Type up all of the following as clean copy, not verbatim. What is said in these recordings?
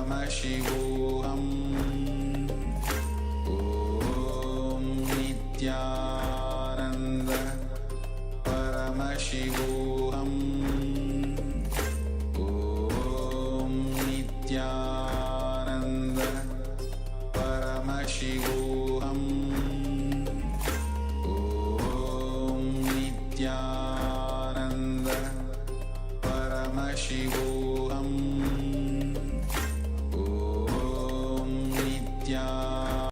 Paramashivoham Om Nithyananda Paramashivoham Om Nithyananda Paramashivoham Om Nithyananda Paramashivoham Om Nithyananda.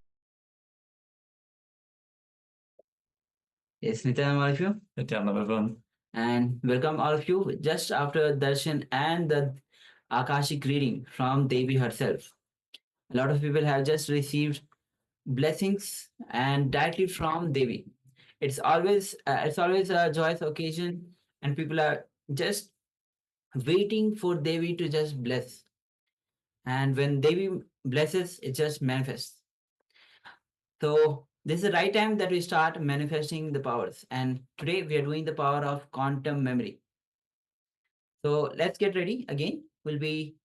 Yes, Nithyananda, all of you. Nithyananda, everyone. And welcome all of you just after darshan and the Akashic reading from Devi herself. A lot of people have just received blessings and directly from Devi. It's always a joyous occasion, and people are just waiting for Devi to just bless. And when Devi blesses, it just manifests. So this is the right time that we start manifesting the powers. And today we are doing the power of quantum memory. So let's get ready again. We'll be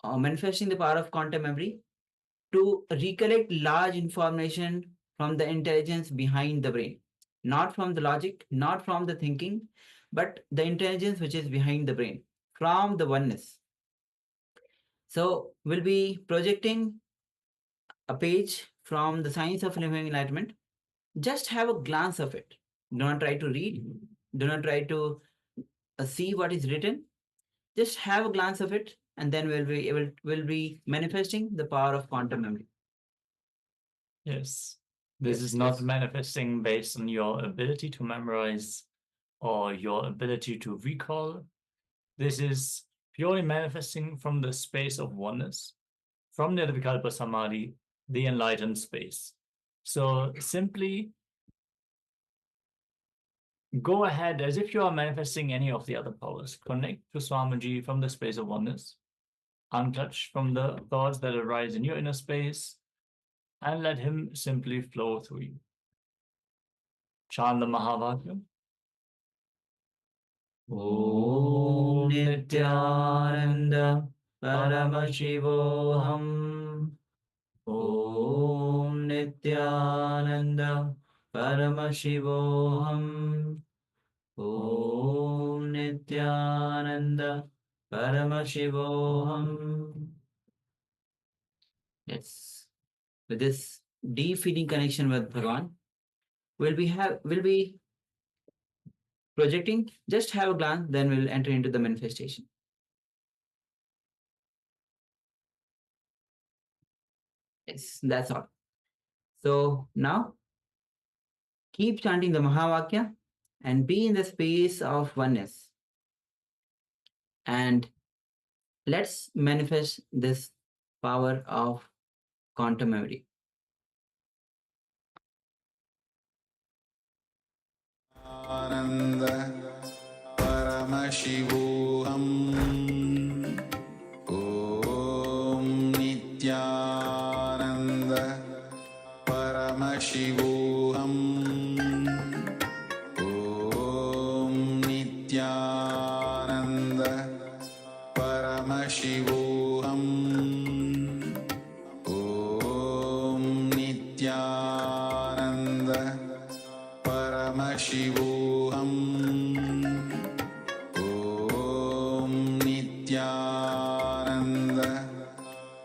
manifesting the power of quantum memory to recollect large information from the intelligence behind the brain, not from the logic, not from the thinking, but the intelligence which is behind the brain, from the oneness. So we'll be projecting a page from the Science of Living Enlightenment. Just have a glance of it. Do not try to read. Do not try to see what is written. Just have a glance of it, and then we'll be manifesting the power of quantum memory. Yes. This is not manifesting based on your ability to memorize or your ability to recall. This is purely manifesting from the space of oneness, from Nirvikalpa Samadhi, the enlightened space. So simply go ahead as if you are manifesting any of the other powers. Connect to Swamiji from the space of oneness, untouched from the thoughts that arise in your inner space, and let him simply flow through you. Chant the Mahavakya. Om Nithyananda Paramashivoham Om Nithyananda Paramashivoham Om Nithyananda Paramashivoham. Yes. With this deep feeling connection with Bhagavan, we'll be projecting. Just have a glance, then we'll enter into the manifestation. Yes, that's all. So now keep chanting the Mahavakya and be in the space of oneness. And let's manifest this power of quantum memory. Ananda Paramashivoham Om Nithyananda Paramashivoham Om Nithyananda Paramashivoham Om Nithyananda Paramashivoham Om Nithyananda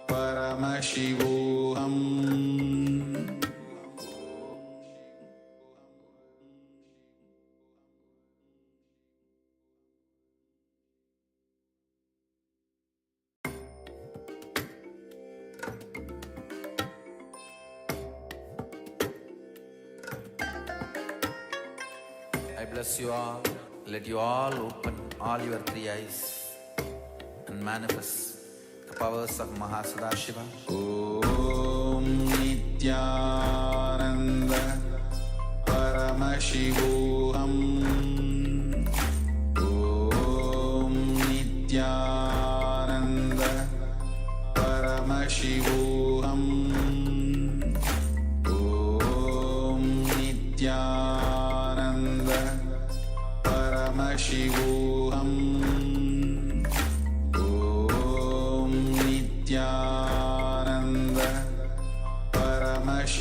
Paramashivoham. I bless you all. Let you all open all your three eyes and manifest the powers of Mahasadashiva. Om Nithyananda Paramashivoham Om Nithyananda Paramashivoham Om Nithyananda Paramashivoham Om Nithyananda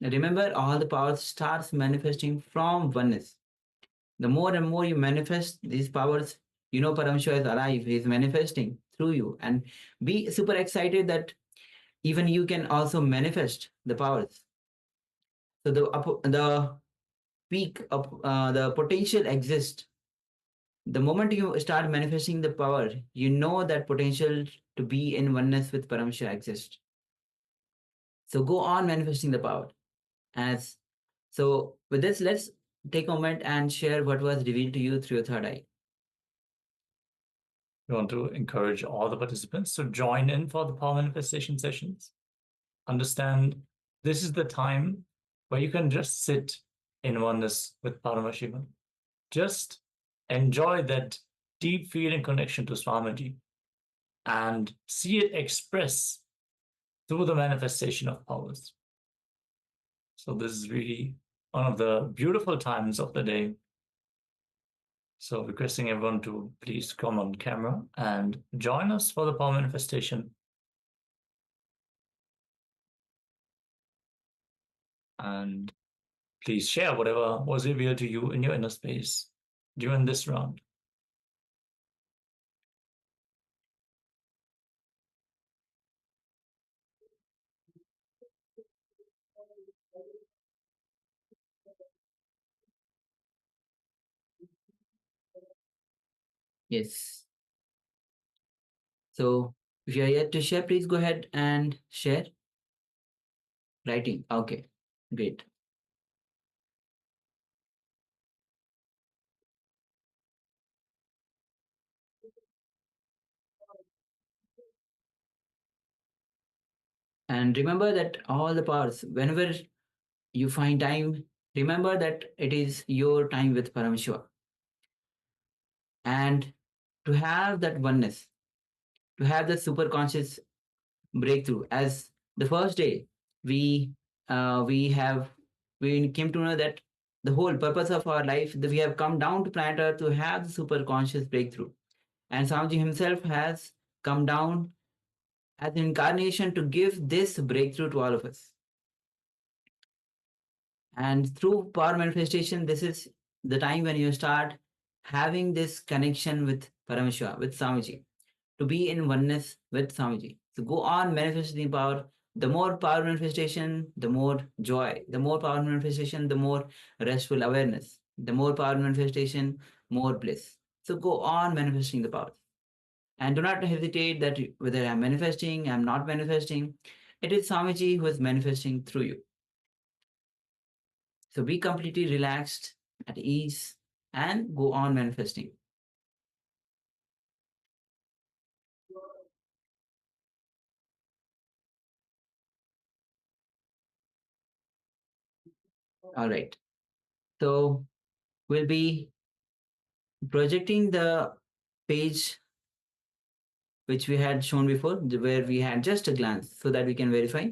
Remember, all the power starts manifesting from oneness. The more and more you manifest these powers, Paramashiva is alive, he is manifesting through you. And be super excited that even you can also manifest the powers. So the peak of the potential exists. The moment you start manifesting the power, you know that potential to be in oneness with Paramashiva exists. So go on manifesting the power. As so, with this, let's take a moment and share what was revealed to you through your third eye. We want to encourage all the participants to join in for the power manifestation sessions. Understand this is the time where you can just sit in oneness with Paramashiva. Just enjoy that deep feeling connection to Swamiji and see it express through the manifestation of powers. So this is really one of the beautiful times of the day. So requesting everyone to please come on camera and join us for the power manifestation. And please share whatever was revealed to you in your inner space during this round. Yes. So if you are yet to share, please go ahead and share. Writing. Okay. Great. And remember that all the powers, whenever you find time, remember that it is your time with Paramashiva. And to have that oneness, to have the super conscious breakthrough, as the first day we we came to know that the whole purpose of our life, that we have come down to planet Earth to have the super conscious breakthrough. And Swamiji himself has come down as an incarnation to give this breakthrough to all of us. And through power manifestation, this is the time when you start having this connection with Paramashiva, with Swamiji, to be in oneness with Swamiji. So go on manifesting power. The more power manifestation, the more joy. The more power manifestation, the more restful awareness. The more power manifestation, more bliss. So go on manifesting the power. And do not hesitate that whether I'm manifesting, I'm not manifesting. It is Swamiji who is manifesting through you. So be completely relaxed, at ease, and go on manifesting. All right. So we'll be projecting the page which we had shown before, where we had just a glance so that we can verify.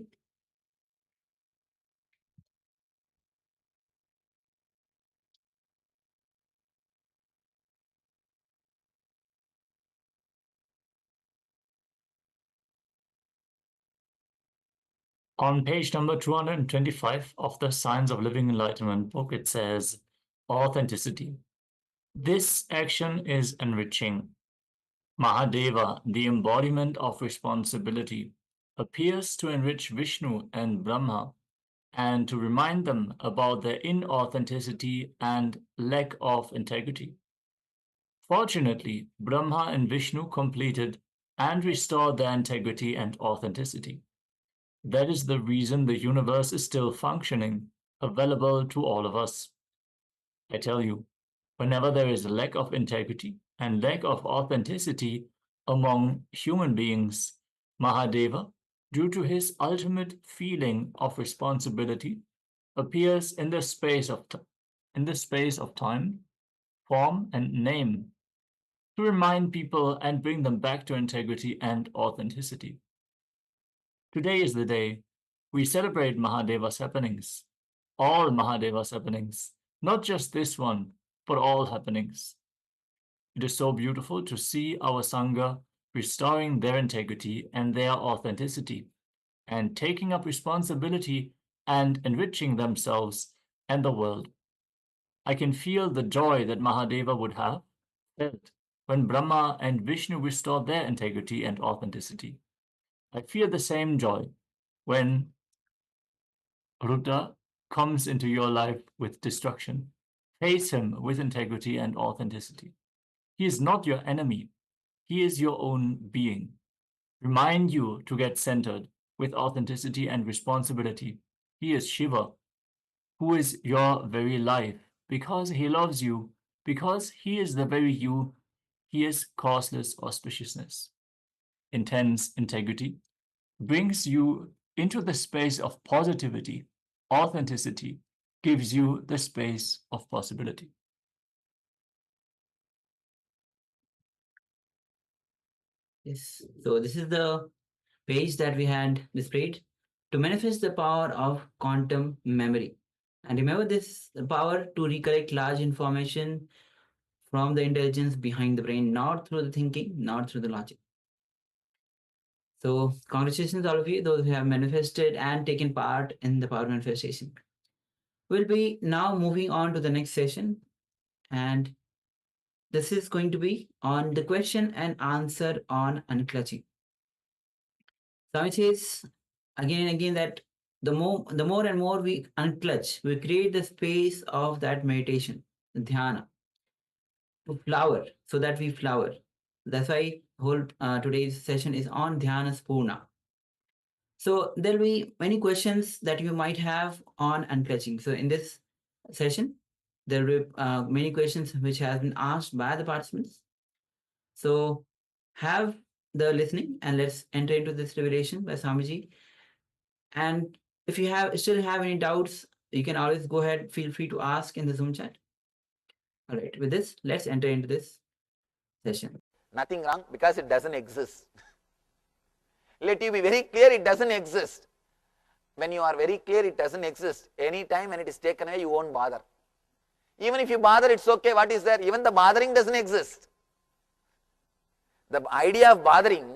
On page number 225 of the Science of Living Enlightenment book, it says, authenticity. This action is enriching. Mahadeva, the embodiment of responsibility, appears to enrich Vishnu and Brahma and to remind them about their inauthenticity and lack of integrity. Fortunately, Brahma and Vishnu completed and restored their integrity and authenticity. That is the reason the universe is still functioning, available to all of us. I tell you, whenever there is a lack of integrity and lack of authenticity among human beings, Mahadeva, due to his ultimate feeling of responsibility, appears in the space of time, form, and name to remind people and bring them back to integrity and authenticity. Today is the day we celebrate Mahadeva's happenings, all Mahadeva's happenings, not just this one, but all happenings. It is so beautiful to see our Sangha restoring their integrity and their authenticity and taking up responsibility and enriching themselves and the world. I can feel the joy that Mahadeva would have felt when Brahma and Vishnu restored their integrity and authenticity. I feel the same joy when Rudra comes into your life with destruction. Face him with integrity and authenticity. He is not your enemy. He is your own being. Remind you to get centered with authenticity and responsibility. He is Shiva, who is your very life, because he loves you, because he is the very you. He is causeless auspiciousness. Intense integrity brings you into the space of positivity. Authenticity gives you the space of possibility. Yes. So this is the page that we had displayed to manifest the power of quantum memory. And remember this power to recollect large information from the intelligence behind the brain, not through the thinking, not through the logic. So congratulations all of you, those who have manifested and taken part in the power manifestation. We'll be now moving on to the next session, and this is going to be on the question and answer on unclutching. Swami says again and again that the more and more we unclutch, we create the space of that meditation, dhyana, to flower, so that we flower. That's why whole today's session is on dhyana spurna. So there'll be many questions that you might have on unclutching. So in this session, there will be many questions which have been asked by the participants. So have the listening and let's enter into this revelation by Swamiji. And if you still have any doubts, you can always go ahead, feel free to ask in the Zoom chat. All right, with this, let's enter into this session. Nothing wrong because it doesn't exist. Let you be very clear, it doesn't exist. When you are very clear it doesn't exist, any time when it is taken away, you won't bother. Even if you bother, it's okay, what is there? Even the bothering doesn't exist. The idea of bothering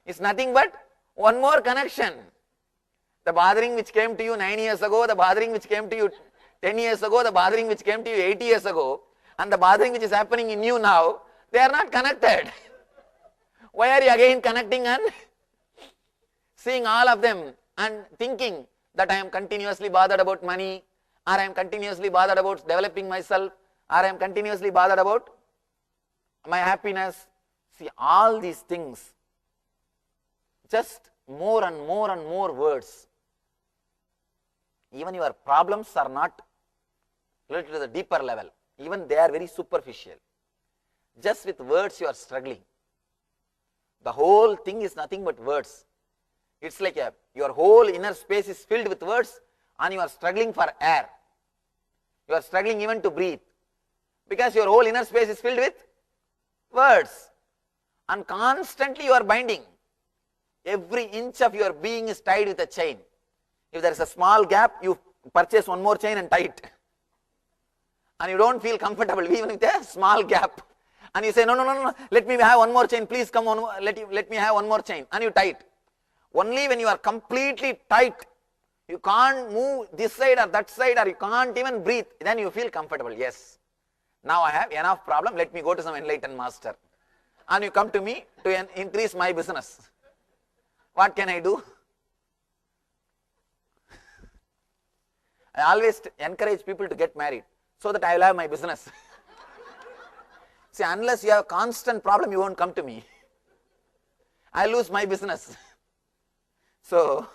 is nothing but one more connection. The bothering which came to you 9 years ago, the bothering which came to you 10 years ago, the bothering which came to you 8 years ago, and the bothering which is happening in you now, they are not connected. Why are you again connecting and seeing all of them and thinking that I am continuously bothered about money, or I am continuously bothered about developing myself, or I am continuously bothered about my happiness? See, all these things, just more and more and more words. Even your problems are not related to the deeper level. Even they are very superficial. Just with words you are struggling. The whole thing is nothing but words. It's like your whole inner space is filled with words and you are struggling for air. You are struggling even to breathe. Because your whole inner space is filled with words. And constantly you are binding. Every inch of your being is tied with a chain. If there is a small gap, you purchase one more chain and tie it. And you don't feel comfortable even with a small gap. And you say, no, let me have one more chain, please come on, let me have one more chain. And you tie it. Only when you are completely tight, you can't move this side or that side, or you can't even breathe, then you feel comfortable. Yes, now I have enough problem, let me go to some enlightened master. And you come to me to increase my business. What can I do? I always encourage people to get married so that I will have my business. See, unless you have constant problem, you won't come to me. I lose my business. So,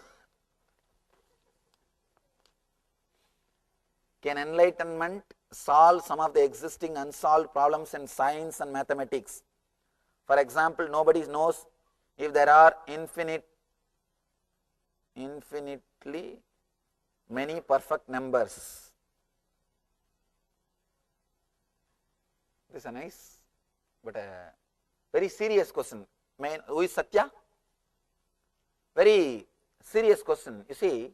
can enlightenment solve some of the existing unsolved problems in science and mathematics? For example, nobody knows if there are infinitely many perfect numbers. This is a nice but a very serious question. Who is Satya? Very serious question. You see,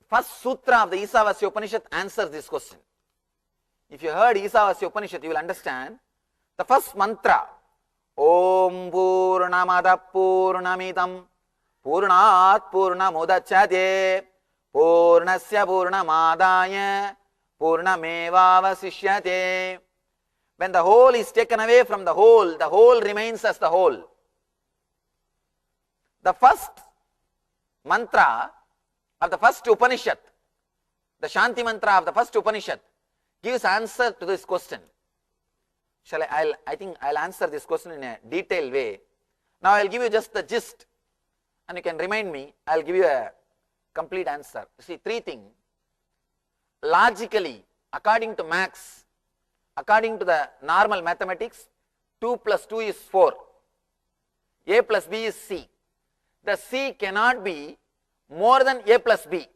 first sutra of the Isavasya Upanishad answers this question. If you heard Isavasya Upanishad, you will understand the first mantra, Om Purnamada Purnamidam Purnat Purnamudachyate Purnasya Purnamadaya Purnamevavasishyate. When the whole is taken away from the whole remains as the whole. The first mantra of the first Upanishad, the Shanti mantra of the first Upanishad, gives answer to this question. I think I'll answer this question in a detailed way. Now I'll give you just the gist, and you can remind me. I'll give you a complete answer. See, three things. Logically, according to Max, according to the normal mathematics, 2 plus 2 is 4. A plus B is C. The C cannot be more than A plus B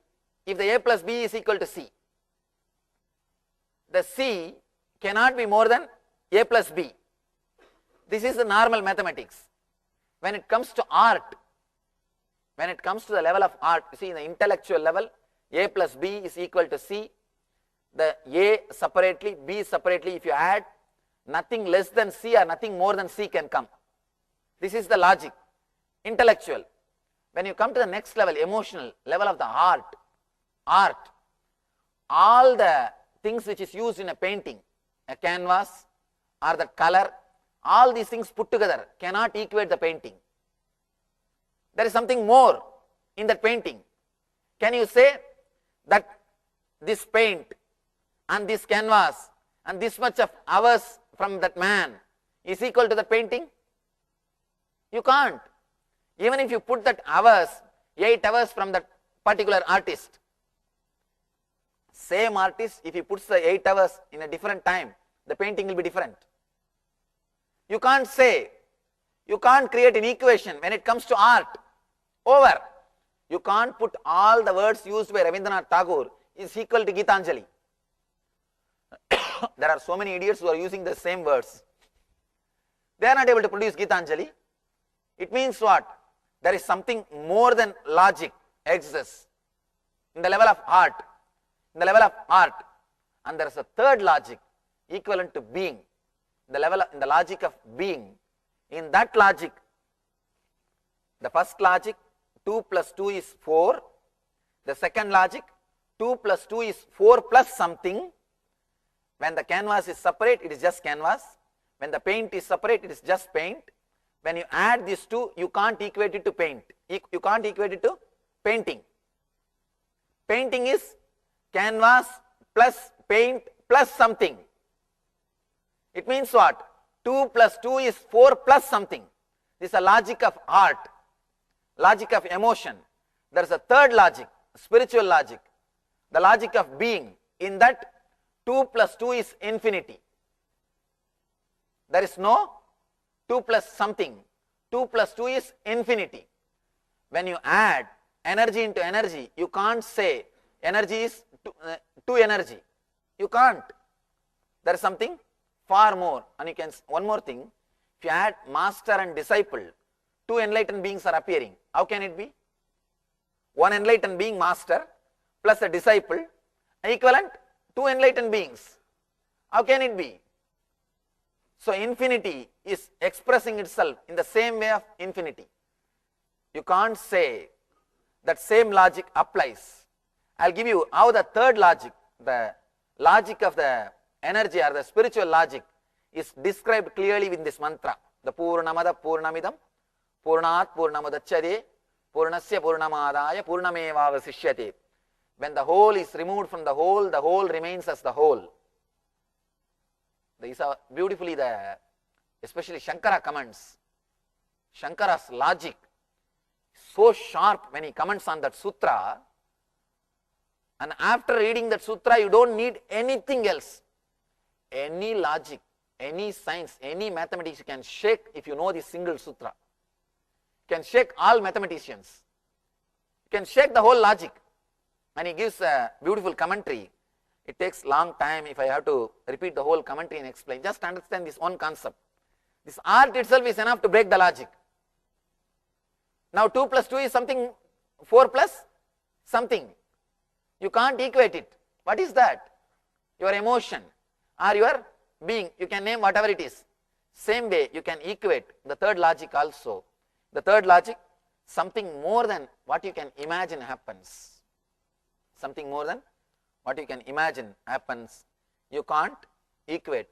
if the A plus B is equal to C. The C cannot be more than A plus B. This is the normal mathematics. When it comes to art, when it comes to the level of art, you see, in the intellectual level, A plus B is equal to C. The A separately, B separately, if you add, nothing less than C or nothing more than C can come. This is the logic, intellectual. When you come to the next level, emotional level of the art, all the things which is used in a painting, a canvas or the color, all these things put together cannot equate the painting. There is something more in that painting. Can you say that this paint and this canvas and this much of hours from that man is equal to the painting? You can't. Even if you put that hours, 8 hours from that particular artist, same artist, if he puts the 8 hours in a different time, the painting will be different. You can't say, you can't create an equation when it comes to art. Over. You can't put all the words used by Rabindranath Tagore is equal to Gitanjali. There are so many idiots who are using the same words. They are not able to produce Gitanjali. It means what? There is something more than logic exists in the level of art. In the level of art. And there is a third logic equivalent to being. In the logic of being. In that logic, the first logic, 2 plus 2 is 4. The second logic, 2 plus 2 is 4 plus something. When the canvas is separate, it is just canvas. When the paint is separate, it is just paint. When you add these two, you can't equate it to paint. You can't equate it to painting. Painting is canvas plus paint plus something. It means what? 2 plus 2 is 4 plus something. This is a logic of art, logic of emotion. There is a third logic, spiritual logic, the logic of being. In that, 2 plus 2 is infinity. There is no 2 plus something. 2 plus 2 is infinity. When you add energy into energy, you can't say energy is 2 energy. You can't. There is something far more. And you can, one more thing, if you add master and disciple, 2 enlightened beings are appearing. How can it be? One enlightened being, master, plus a disciple, equivalent 2 enlightened beings. How can it be? So infinity is expressing itself in the same way of infinity. You can't say that same logic applies. I'll give you how the third logic, the logic of the energy or the spiritual logic, is described clearly in this mantra. The Purnamada Purnamidam Purnat Purnamudachyate Purnasya Purnamadaya Purnamevavasishyate. When the whole is removed from the whole remains as the whole. These are beautifully especially Shankara comments. Shankara's logic, so sharp when he comments on that sutra, and after reading that sutra you don't need anything else. Any logic, any science, any mathematics you can shake if you know this single sutra. You can shake all mathematicians. You can shake the whole logic. And he gives a beautiful commentary. It takes long time if I have to repeat the whole commentary and explain. Just understand this one concept. This art itself is enough to break the logic. Now 2 plus 2 is something, 4 plus something. You can't equate it. What is that? Your emotion or your being. You can name whatever it is. Same way you can equate the third logic also. The third logic, something more than what you can imagine happens. Something more than what you can imagine happens. You can't equate.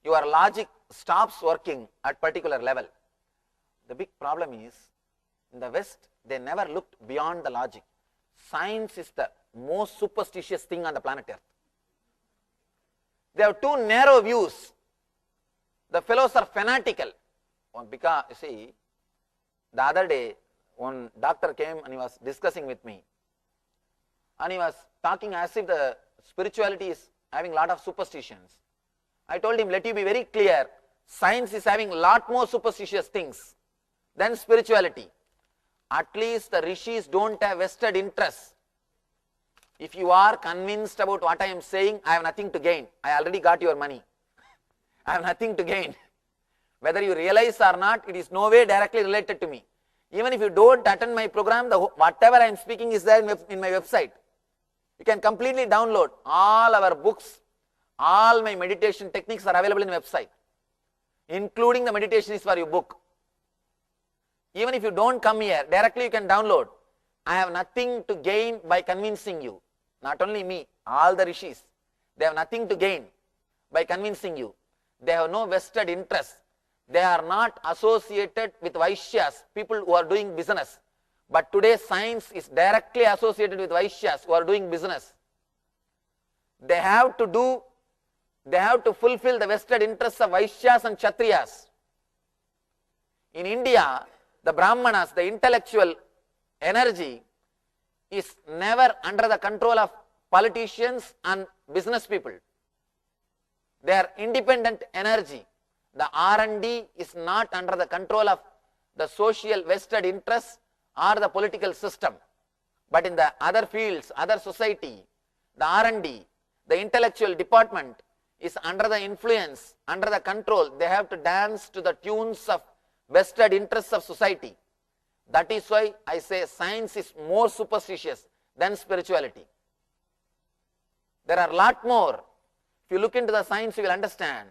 Your logic stops working at particular level. The big problem is, in the West, they never looked beyond the logic. Science is the most superstitious thing on the planet Earth. They have too narrow views. The fellows are fanatical. Because, you see, the other day, one doctor came and he was discussing with me. And he was talking as if the spirituality is having a lot of superstitions. I told him, let you be very clear, science is having a lot more superstitious things than spirituality. At least the rishis don't have vested interests. If you are convinced about what I am saying, I have nothing to gain. I already got your money. I have nothing to gain. Whether you realize or not, it is no way directly related to me. Even if you don't attend my program, whatever I am speaking is there in my website. You can completely download all our books, all my meditation techniques are available in the website, including the meditation is for your book. Even if you don't come here, directly you can download. I have nothing to gain by convincing you. Not only me, all the rishis, they have nothing to gain by convincing you. They have no vested interest. They are not associated with Vaishyas, people who are doing business. But today science is directly associated with Vaishyas who are doing business. They have to fulfill the vested interests of Vaishyas and Kshatriyas. In India, the Brahmanas, the intellectual energy is never under the control of politicians and business people. They are independent energy. The R&D is not under the control of the social vested interests or the political system. But in the other fields, other society, the R&D, the intellectual department is under the influence, under the control. They have to dance to the tunes of vested interests of society. That is why I say science is more superstitious than spirituality. There are a lot more. If you look into the science, you will understand.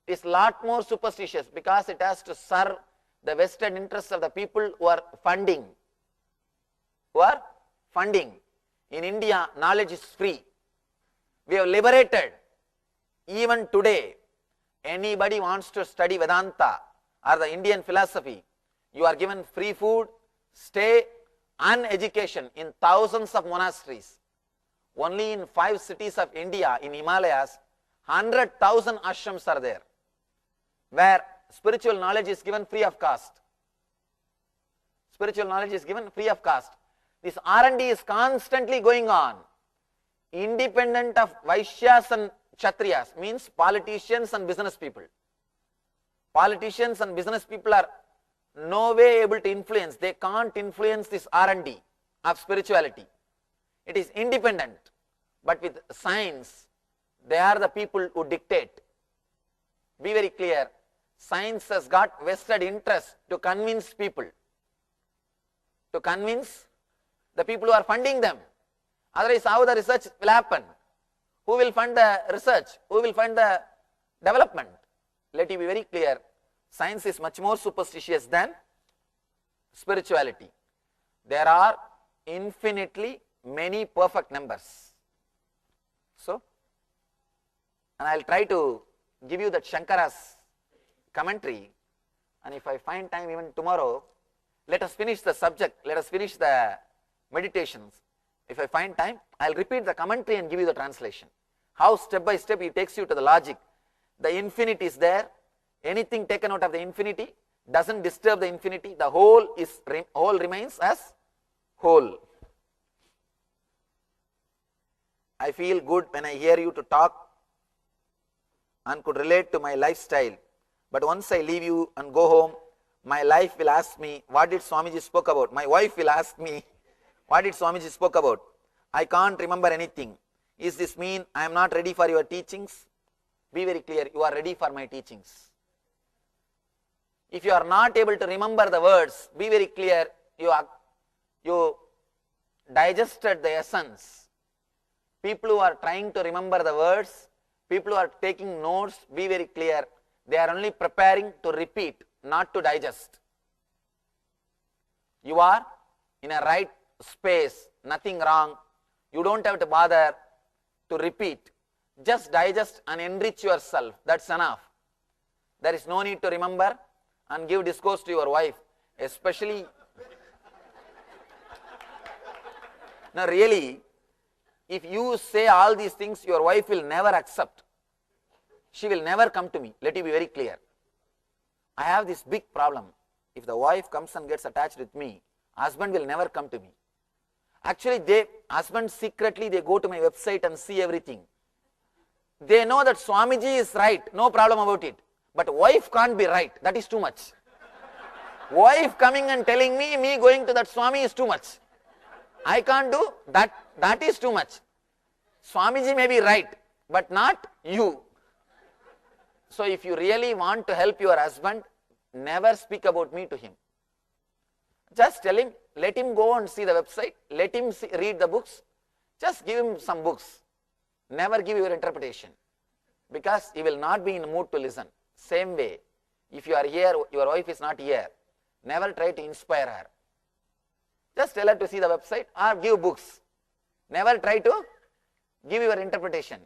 It is a lot more superstitious because it has to serve the vested interests of the people who are funding. In India, knowledge is free. We have liberated. Even today, anybody wants to study Vedanta or the Indian philosophy, you are given free food, stay and education in thousands of monasteries. Only in 5 cities of India, in Himalayas, 100,000 ashrams are there, where spiritual knowledge is given free of cost. Spiritual knowledge is given free of cost. This R&D is constantly going on, independent of Vaishyas and Kshatriyas, means politicians and business people. Politicians and business people are no way able to influence. They can't influence this R&D of spirituality. It is independent. But with science, they are the people who dictate. Be very clear. Science has got vested interest to convince people. To convince the people who are funding them. Otherwise, how the research will happen? Who will fund the research? Who will fund the development? Let it be very clear. Science is much more superstitious than spirituality. There are infinitely many perfect numbers. So, and I will try to give you that Shankara's commentary, and if I find time even tomorrow, let us finish the subject, let us finish the meditations. If I find time, I will repeat the commentary and give you the translation. How step by step he takes you to the logic. The infinity is there. Anything taken out of the infinity doesn't disturb the infinity. The whole remains as whole. I feel good when I hear you to talk and could relate to my lifestyle. But once I leave you and go home, my life will ask me, what did Swamiji spoke about? My wife will ask me, what did Swamiji spoke about? I can't remember anything. Is this mean I am not ready for your teachings? Be very clear, you are ready for my teachings. If you are not able to remember the words, be very clear, you digested the essence. People who are trying to remember the words, people who are taking notes, be very clear, they are only preparing to repeat, not to digest. You are in a right space, nothing wrong. You don't have to bother to repeat. Just digest and enrich yourself. That's enough. There is no need to remember and give discourse to your wife, especially. Now really, if you say all these things, your wife will never accept. She will never come to me. Let me be very clear. I have this big problem. If the wife comes and gets attached with me, husband will never come to me. Actually, husband secretly they go to my website and see everything. They know that Swamiji is right, no problem about it. But wife can't be right, that is too much. Wife coming and telling me going to that Swami is too much. I can't do that, that is too much. Swamiji may be right, but not you. So if you really want to help your husband, never speak about me to him. Just tell him, let him go and see the website, let him read the books, just give him some books. Never give your interpretation, because he will not be in the mood to listen. Same way, if you are here, your wife is not here, never try to inspire her. Just tell her to see the website or give books. Never try to give your interpretation,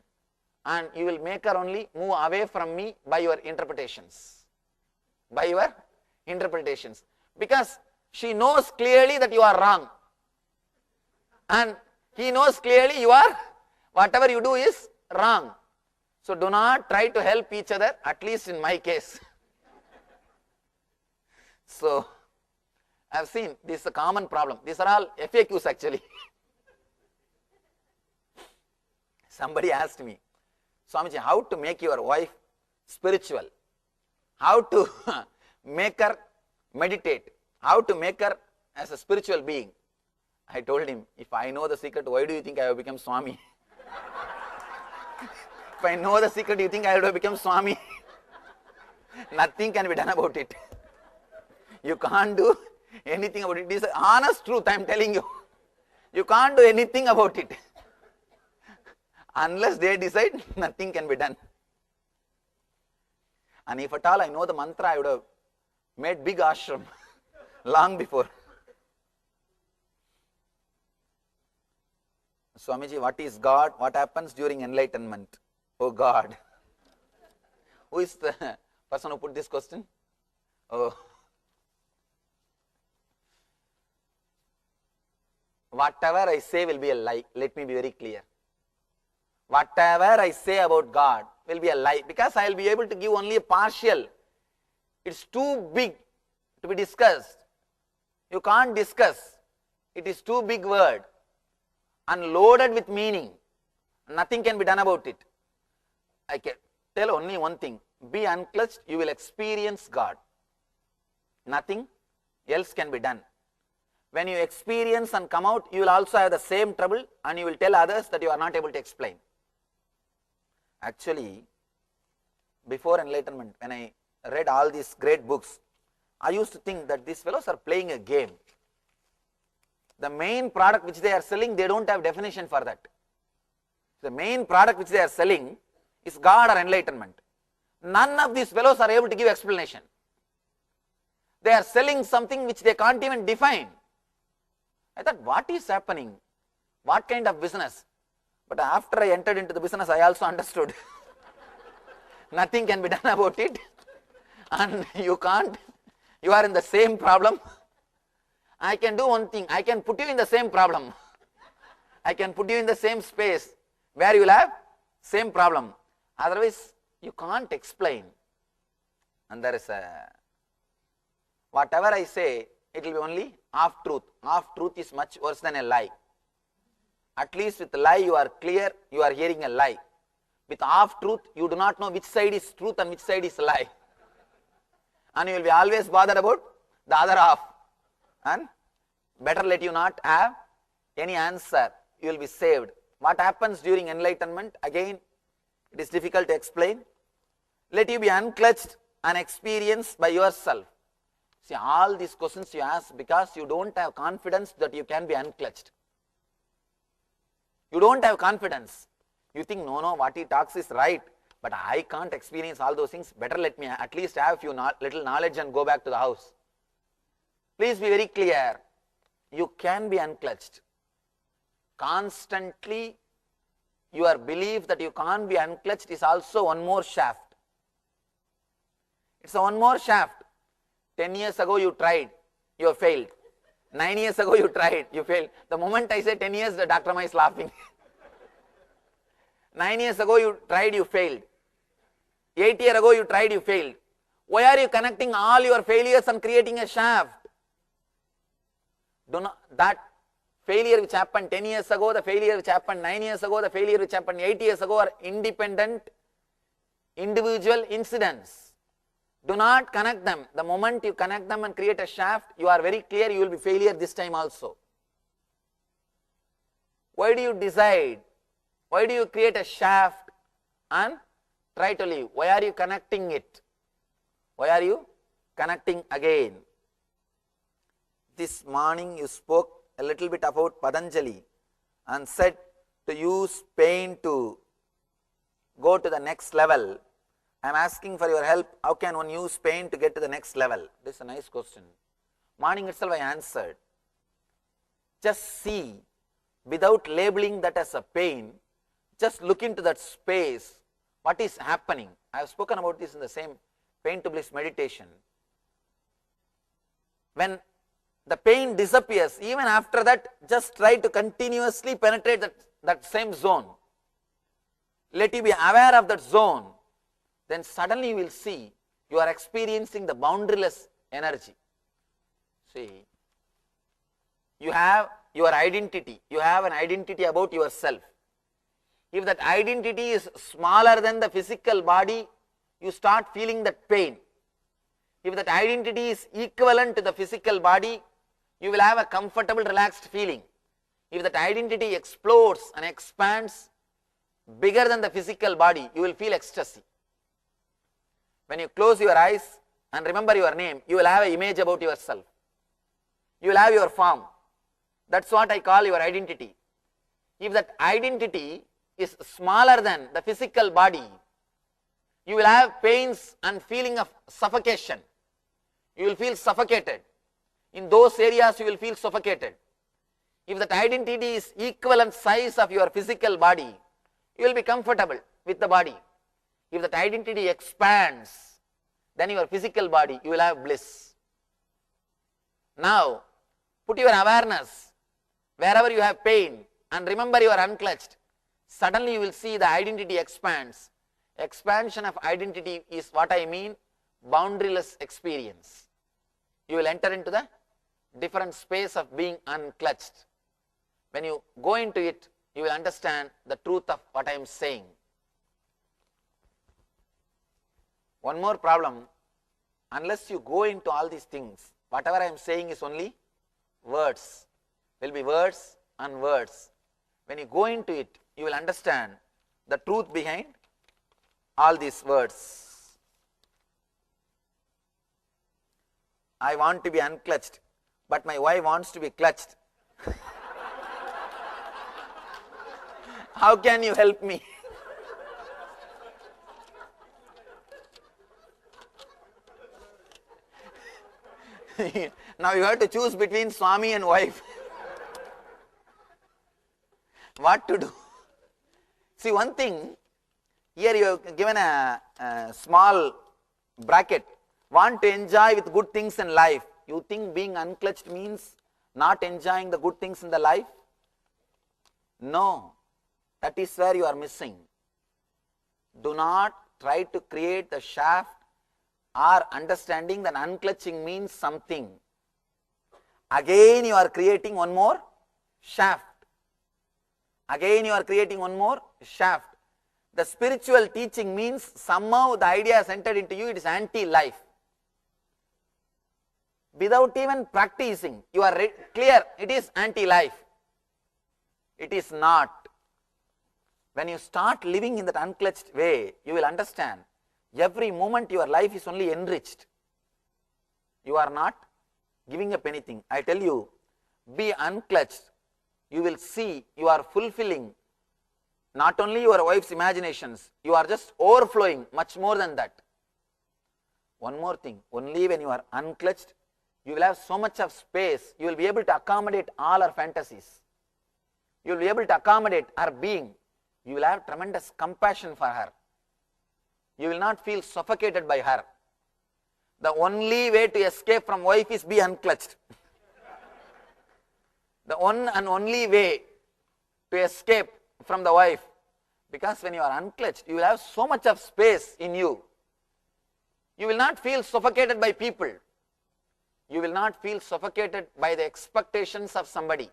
and you will make her only move away from me by your interpretations. By your interpretations. Because she knows clearly that you are wrong. And he knows clearly you are, whatever you do is wrong. So do not try to help each other, at least in my case. So I have seen this is a common problem. These are all FAQs actually. Somebody asked me, Swamiji, how to make your wife spiritual? How to make her meditate? How to make her as a spiritual being? I told him, if I know the secret, why do you think I have become Swami? If I know the secret, you think I would have become Swami? Nothing can be done about it. You can't do anything about it. This is honest truth, I am telling you. You can't do anything about it. Unless they decide, nothing can be done. And if at all I know the mantra, I would have made big ashram long before. Swamiji, what is God? What happens during enlightenment? Oh God. Who is the person who put this question? Oh. Whatever I say will be a lie. Let me be very clear. Whatever I say about God will be a lie, because I will be able to give only a partial. It's too big to be discussed. You can't discuss. It is too big word and loaded with meaning. Nothing can be done about it. I can tell only one thing. Be unclutched, you will experience God. Nothing else can be done. When you experience and come out, you will also have the same trouble, and you will tell others that you are not able to explain. Actually, before enlightenment, when I read all these great books, I used to think that these fellows are playing a game. The main product which they are selling, they don't have definition for that. The main product which they are selling is God or enlightenment. None of these fellows are able to give explanation. They are selling something which they can't even define. I thought, what is happening? What kind of business? But after I entered into the business, I also understood. Nothing can be done about it. And you can't. You are in the same problem. I can do one thing. I can put you in the same problem. I can put you in the same space where you will have same problem. Otherwise, you can't explain. And there is a, whatever I say, it will be only half truth. Half truth is much worse than a lie. At least with lie you are clear, you are hearing a lie. With half truth, you do not know which side is truth and which side is lie. And you will be always bothered about the other half. And better let you not have any answer. You will be saved. What happens during enlightenment? Again, it is difficult to explain. Let you be unclutched and experienced by yourself. See, all these questions you ask because you don't have confidence that you can be unclutched. You don't have confidence. You think, no, what he talks is right, but I can't experience all those things. Better let me at least have a few little knowledge and go back to the house. Please be very clear. you can be unclutched. Constantly, your belief that you can't be unclutched is also one more shaft. It's a one more shaft. 10 years ago you tried, you failed. 9 years ago you tried, you failed. The moment I say 10 years, the Dr. Ma is laughing. 9 years ago you tried, you failed. 8 years ago you tried, you failed. Why are you connecting all your failures and creating a shaft? Do not, that failure which happened 10 years ago, the failure which happened 9 years ago, the failure which happened 8 years ago are independent, individual incidents. Do not connect them. The moment you connect them and create a shaft, you are very clear you will be failure this time also. Why do you decide? Why do you create a shaft and try to leave? Why are you connecting it? Why are you connecting again? This morning you spoke a little bit about Patanjali and said to use pain to go to the next level. I am asking for your help. How can one use pain to get to the next level? This is a nice question. Morning itself I answered. Just see, without labeling that as a pain, just look into that space, what is happening. I have spoken about this in the same Pain to Bliss meditation. When the pain disappears, even after that, just try to continuously penetrate that same zone. Let you be aware of that zone. Then suddenly you will see you are experiencing the boundaryless energy. See, you have your identity. You have an identity about yourself. If that identity is smaller than the physical body, you start feeling that pain. If that identity is equivalent to the physical body, you will have a comfortable, relaxed feeling. If that identity explodes and expands bigger than the physical body, you will feel ecstasy. When you close your eyes and remember your name, you will have an image about yourself. You will have your form. That's what I call your identity. If that identity is smaller than the physical body, you will have pains and feeling of suffocation. You will feel suffocated. In those areas you will feel suffocated. If that identity is equivalent size of your physical body, you will be comfortable with the body. If that identity expands, then your physical body, you will have bliss. Now, put your awareness wherever you have pain and remember you are unclutched. Suddenly you will see the identity expands. Expansion of identity is what I mean, boundaryless experience. You will enter into the different space of being unclutched. When you go into it, you will understand the truth of what I am saying. One more problem, unless you go into all these things, whatever I am saying is only words, will be words and words. When you go into it, you will understand the truth behind all these words. I want to be unclutched, but my wife wants to be clutched. How can you help me? Now you have to choose between Swami and wife. What to do? See, one thing, here you have given a small bracket. Want to enjoy with good things in life. You think being unclutched means not enjoying the good things in the life? No, that is where you are missing. Do not try to create the shaft or understanding that unclutching means something. Again you are creating one more shaft. Again you are creating one more shaft. The spiritual teaching means somehow the idea has entered into you, it is anti-life. Without even practicing, you are clear it is anti-life. It is not. When you start living in that unclutched way, you will understand every moment your life is only enriched. You are not giving up anything. I tell you, be unclutched. You will see you are fulfilling not only your wife's imaginations, you are just overflowing much more than that. One more thing, only when you are unclutched, you will have so much of space, you will be able to accommodate all our fantasies. You will be able to accommodate her being. You will have tremendous compassion for her. You will not feel suffocated by her. The only way to escape from wife is be unclutched. The one and only way to escape from the wife, because when you are unclutched, you will have so much of space in you. You will not feel suffocated by people. You will not feel suffocated by the expectations of somebody.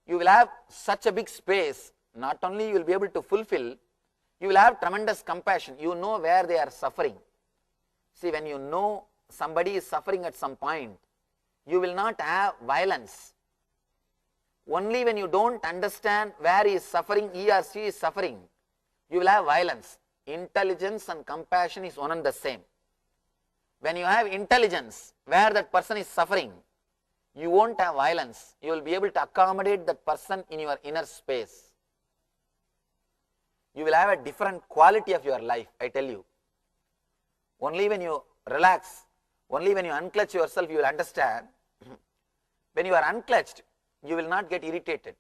You will have such a big space. Not only you will be able to fulfill, you will have tremendous compassion. You know where they are suffering. See, when you know somebody is suffering at some point, you will not have violence. Only when you don't understand where he is suffering, he or she is suffering, you will have violence. Intelligence and compassion is one and the same. When you have intelligence where that person is suffering, you won't have violence. You will be able to accommodate that person in your inner space. You will have a different quality of your life, I tell you. Only when you relax, only when you unclutch yourself, you will understand. When you are unclutched, you will not get irritated.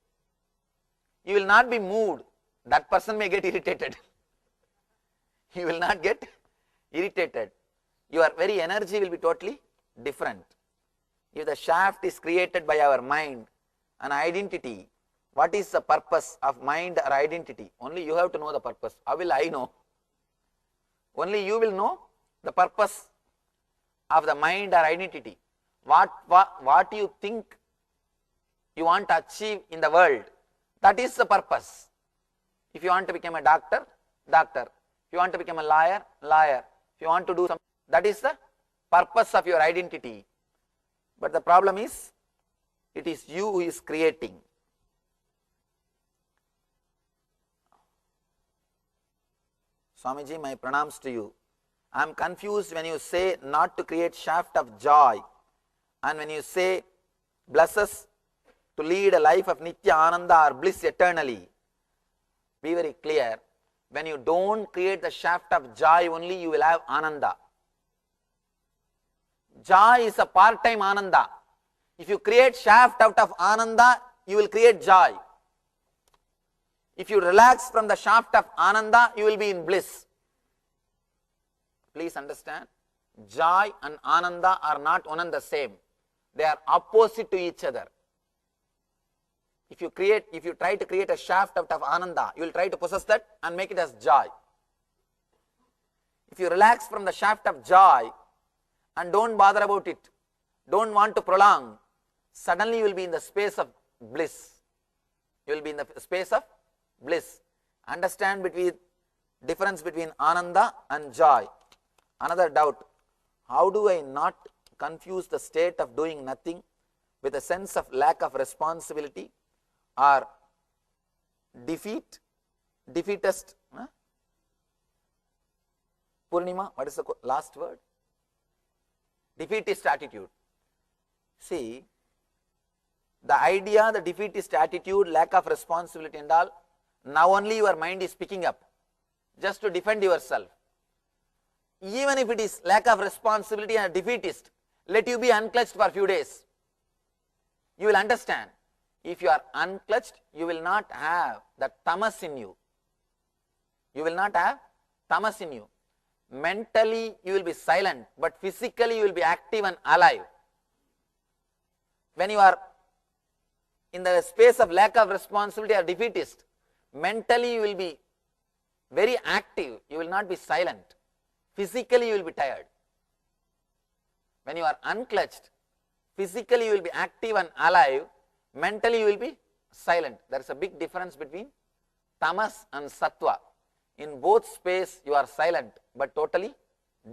You will not be moved. That person may get irritated. You will not get irritated. Your very energy will be totally different. If the shaft is created by our mind, an identity, what is the purpose of mind or identity? Only you have to know the purpose. How will I know? Only you will know the purpose of the mind or identity. What you think you want to achieve in the world, that is the purpose. If you want to become a doctor, doctor. If you want to become a lawyer, lawyer. If you want to do something, that is the purpose of your identity. But the problem is, it is you who is creating. Swamiji, my pranams to you. I am confused when you say not to create shaft of joy, and when you say blesses to lead a life of Nithyananda or bliss eternally. Be very clear. When you don't create the shaft of joy only, you will have Ananda. Joy is a part-time Ananda. If you create shaft out of Ananda, you will create joy. If you relax from the shaft of Ananda, you will be in bliss. Please understand, joy and Ananda are not one and the same. They are opposite to each other. If you try to create a shaft out of Ananda, you will try to possess that and make it as joy. If you relax from the shaft of joy and don't bother about it, don't want to prolong, suddenly you will be in the space of bliss. You will be in the space of bliss. Understand difference between Ananda and joy. Another doubt, how do I not confuse the state of doing nothing with a sense of lack of responsibility or defeatist? Purnima, what is the last word? Defeatist attitude. See, the idea, the defeatist attitude, lack of responsibility and all, now only your mind is picking up, just to defend yourself. Even if it is lack of responsibility and defeatist, let you be unclutched for a few days. You will understand. If you are unclutched, you will not have the tamas in you. You will not have tamas in you. Mentally you will be silent, but physically you will be active and alive. When you are in the space of lack of responsibility or defeatist, mentally you will be very active, you will not be silent. Physically you will be tired. When you are unclutched, physically you will be active and alive, mentally you will be silent. There is a big difference between tamas and sattva. In both space you are silent, but totally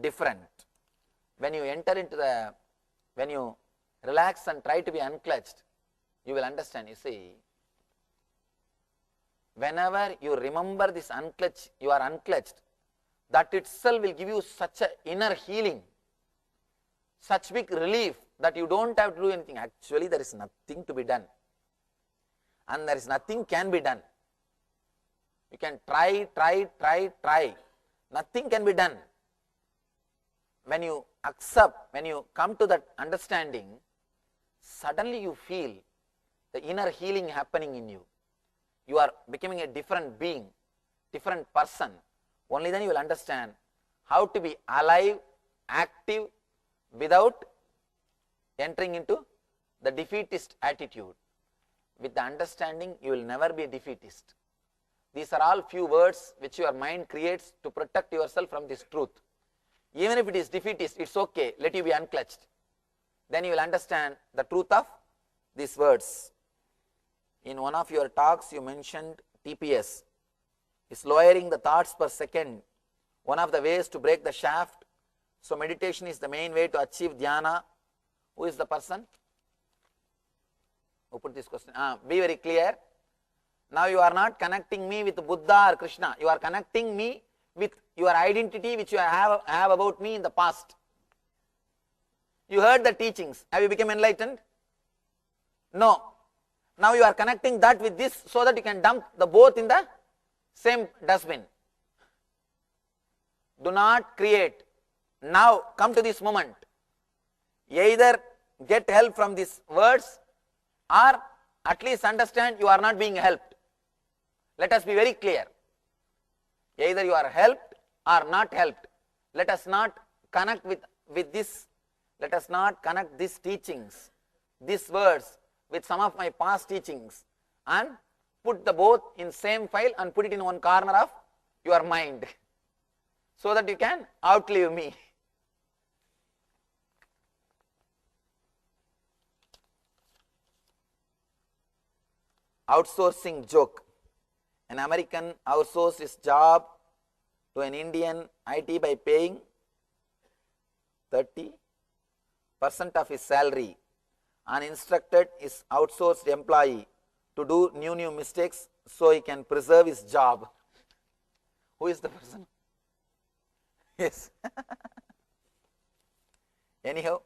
different. When you when you relax and try to be unclutched, you will understand. You see, whenever you remember this unclutch, you are unclutched, that itself will give you such an inner healing, such big relief that you don't have to do anything. Actually, there is nothing to be done, and there is nothing can be done. You can try. Nothing can be done. When you accept, when you come to that understanding, suddenly you feel the inner healing happening in you. You are becoming a different being, different person. Only then you will understand how to be alive, active, without entering into the defeatist attitude. With the understanding, you will never be a defeatist. These are all few words which your mind creates to protect yourself from this truth. Even if it is defeatist, it's okay, let you be unclutched. Then you will understand the truth of these words. In one of your talks, you mentioned TPS. It's lowering the thoughts per second. One of the ways to break the shaft. So meditation is the main way to achieve dhyana. Who is the person? Who put this question? Be very clear. Now you are not connecting me with Buddha or Krishna. You are connecting me with your identity which you have about me in the past. You heard the teachings. Have you become enlightened? No. Now you are connecting that with this so that you can dump the both in the same dustbin. Do not create. Now come to this moment. Either get help from these words or at least understand you are not being helped. Let us be very clear. Either you are helped or not helped. Let us not connect with this. Let us not connect these teachings, these words with some of my past teachings and put the both in same file and put it in one corner of your mind so that you can outlive me. Outsourcing joke. An American outsourced his job to an Indian IT by paying 30% of his salary and instructed his outsourced employee to do new mistakes so he can preserve his job. Who is the person? Yes. Anyhow,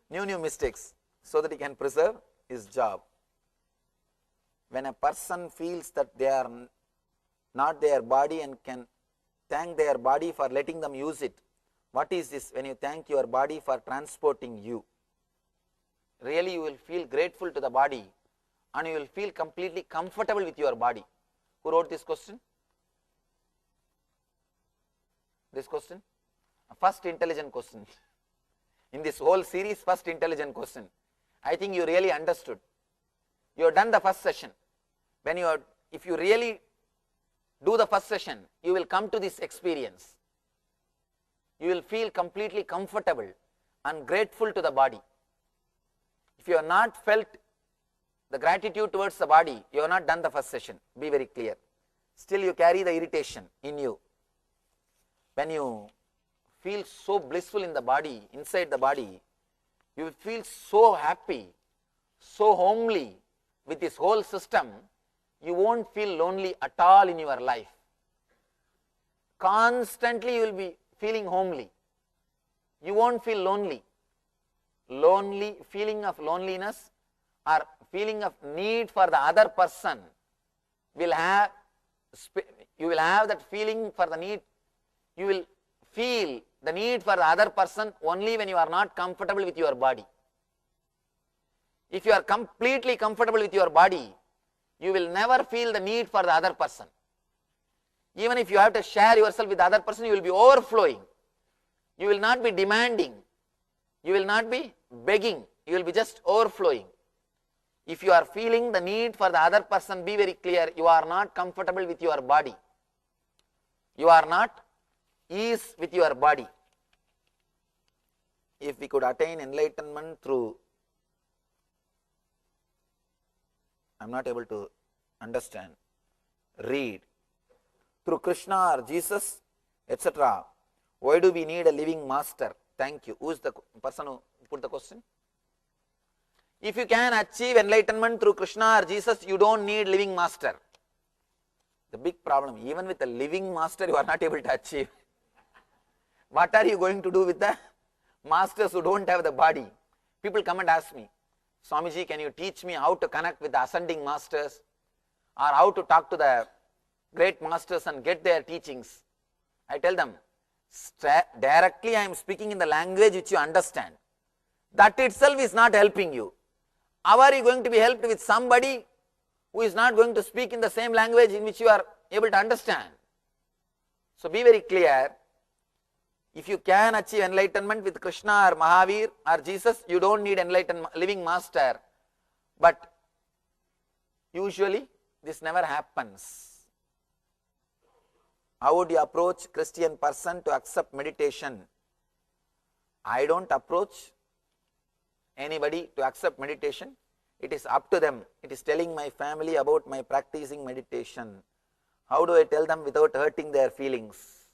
new mistakes so that he can preserve his job. When a person feels that they are not their body and can thank their body for letting them use it, what is this when you thank your body for transporting you? Really you will feel grateful to the body and you will feel completely comfortable with your body. Who wrote this question? This question? First intelligent question. In this whole series, first intelligent question. I think you really understood. You have done the first session. If you really do the first session, you will come to this experience. You will feel completely comfortable and grateful to the body. If you have not felt the gratitude towards the body, you have not done the first session. Be very clear. Still you carry the irritation in you. When you feel so blissful in the body, inside the body, you will feel so happy, so homely with this whole system, you won't feel lonely at all in your life. Constantly you will be feeling homely. You won't feel lonely. Feeling of loneliness or feeling of need for the other person will have, you will have that feeling for the need, you will feel the need for the other person only when you are not comfortable with your body. If you are completely comfortable with your body, you will never feel the need for the other person. Even if you have to share yourself with the other person, you will be overflowing. You will not be demanding. You will not be begging. You will be just overflowing. If you are feeling the need for the other person, be very clear, you are not comfortable with your body. You are not ease with your body. If we could attain enlightenment through, I am not able to understand, read, through Krishna or Jesus, etc., why do we need a living master? Thank you. Who is the person who put the question? If you can achieve enlightenment through Krishna or Jesus, you don't need living master. The big problem, even with a living master, you are not able to achieve. What are you going to do with the masters who don't have the body? People come and ask me, Swamiji, can you teach me how to connect with the ascending masters or how to talk to the great masters and get their teachings? I tell them, Directly I am speaking in the language which you understand. That itself is not helping you. How are you going to be helped with somebody who is not going to speak in the same language in which you are able to understand? So be very clear. If you can achieve enlightenment with Krishna or Mahavir or Jesus, you don't need enlightened living master. But usually this never happens. How would you approach Christian person to accept meditation? I don't approach anybody to accept meditation. It is up to them. It is telling my family about my practicing meditation. How do I tell them without hurting their feelings?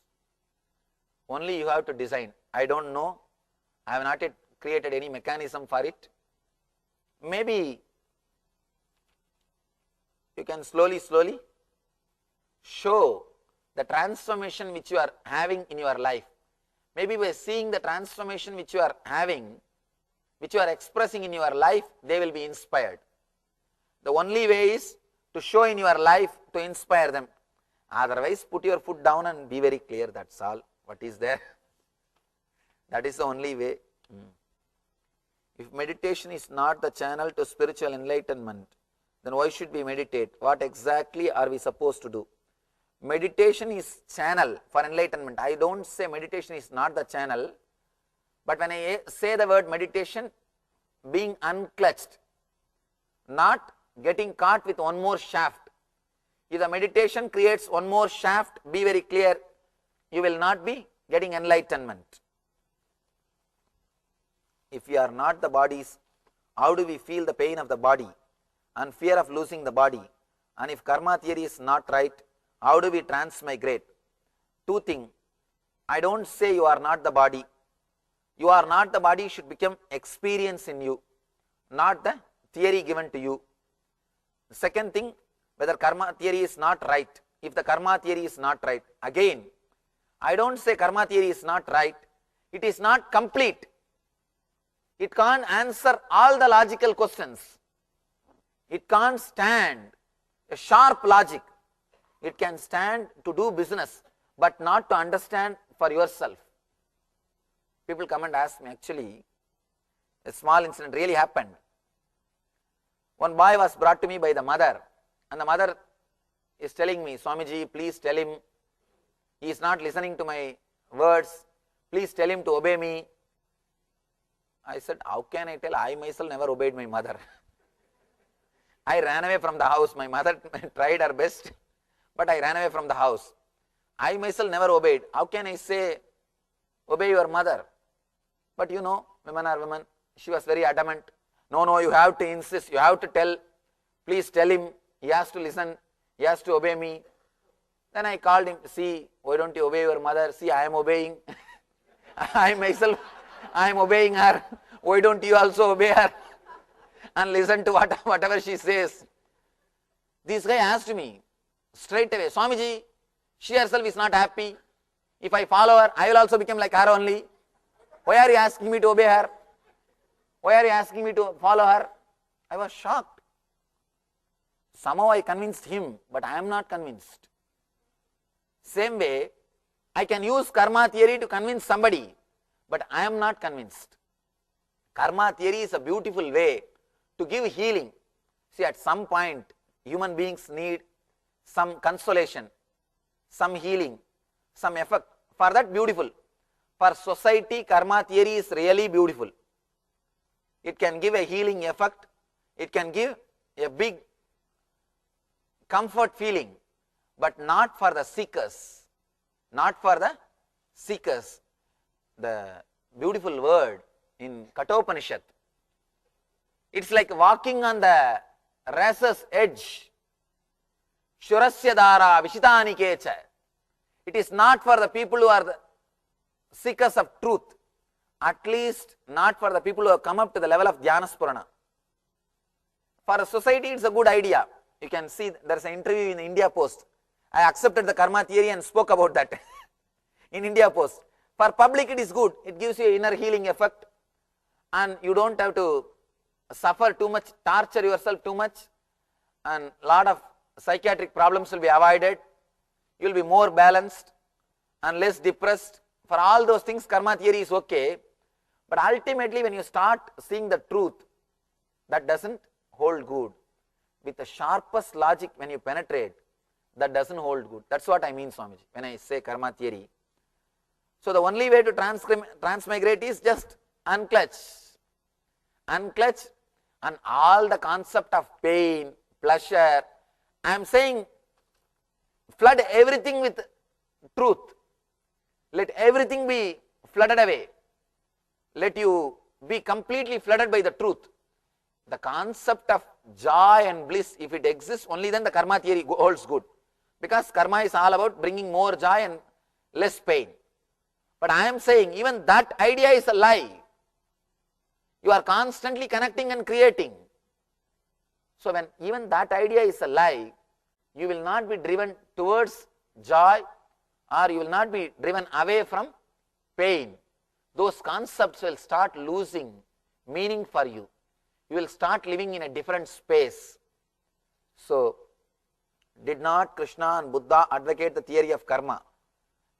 Only you have to design. I don't know. I have not yet created any mechanism for it. Maybe you can slowly show the transformation which you are having in your life. Maybe by seeing the transformation which you are having, which you are expressing in your life, they will be inspired. The only way is to show in your life to inspire them. Otherwise, put your foot down and be very clear, that's all. What is there? That is the only way. If meditation is not the channel to spiritual enlightenment, then why should we meditate? What exactly are we supposed to do? Meditation is channel for enlightenment. I don't say meditation is not the channel, but when I say the word meditation, being unclutched, not getting caught with one more shaft. If the meditation creates one more shaft, be very clear, you will not be getting enlightenment. If we are not the bodies, how do we feel the pain of the body and fear of losing the body? And if karma theory is not right, how do we transmigrate? Two things. I don't say you are not the body. You are not the body should become experience in you, not the theory given to you. The second thing, whether karma theory is not right. If the karma theory is not right, again, I don't say karma theory is not right. It is not complete. It can't answer all the logical questions. It can't stand a sharp logic. It can stand to do business, but not to understand for yourself. People come and ask me, actually, a small incident really happened. One boy was brought to me by the mother, and the mother is telling me, Swamiji, please tell him, he is not listening to my words, please tell him to obey me. I said, how can I tell? I myself never obeyed my mother. I ran away from the house. My mother tried her best, but I ran away from the house. I myself never obeyed. How can I say, obey your mother? But you know, women are women. She was very adamant. No, you have to insist, you have to tell. Please tell him, he has to listen, he has to obey me. Then I called him, see, why don't you obey your mother? See, I am obeying. I myself, I am obeying her. Why don't you also obey her? And listen to whatever she says. This guy asked me straight away, Swamiji, she herself is not happy. If I follow her, I will also become like her only. Why are you asking me to obey her? Why are you asking me to follow her? I was shocked. Somehow I convinced him, but I am not convinced. Same way, I can use karma theory to convince somebody, but I am not convinced. Karma theory is a beautiful way to give healing. See, at some point, human beings need some consolation, some healing, some effect. For that, beautiful. For society, karma theory is really beautiful. It can give a healing effect. It can give a big comfort feeling, but not for the seekers. Not for the seekers. The beautiful word in Kathopanishad. It's like walking on the razor's edge. Shurasya dara vishitani kecha. It is not for the people who are the seekers of truth. At least not for the people who have come up to the level of Dhyana Spurana. For a society, it's a good idea. You can see there's an interview in the India Post. I accepted the karma theory and spoke about that in India Post. For public, it is good. It gives you an inner healing effect, and you don't have to suffer too much, torture yourself too much, and a lot of psychiatric problems will be avoided. You will be more balanced and less depressed. For all those things, karma theory is okay. But ultimately, when you start seeing the truth, that doesn't hold good. With the sharpest logic, when you penetrate, that doesn't hold good. That's what I mean, Swamiji, when I say karma theory. So the only way to transmigrate is just unclutch. Unclutch and all the concept of pain, pleasure. I am saying flood everything with truth. Let everything be flooded away. Let you be completely flooded by the truth. The concept of joy and bliss, if it exists, only then the karma theory holds good. Because karma is all about bringing more joy and less pain. But I am saying even that idea is a lie. You are constantly connecting and creating. So when even that idea is a lie, you will not be driven towards joy, or you will not be driven away from pain. Those concepts will start losing meaning for you. You will start living in a different space. So, did not Krishna and Buddha advocate the theory of karma?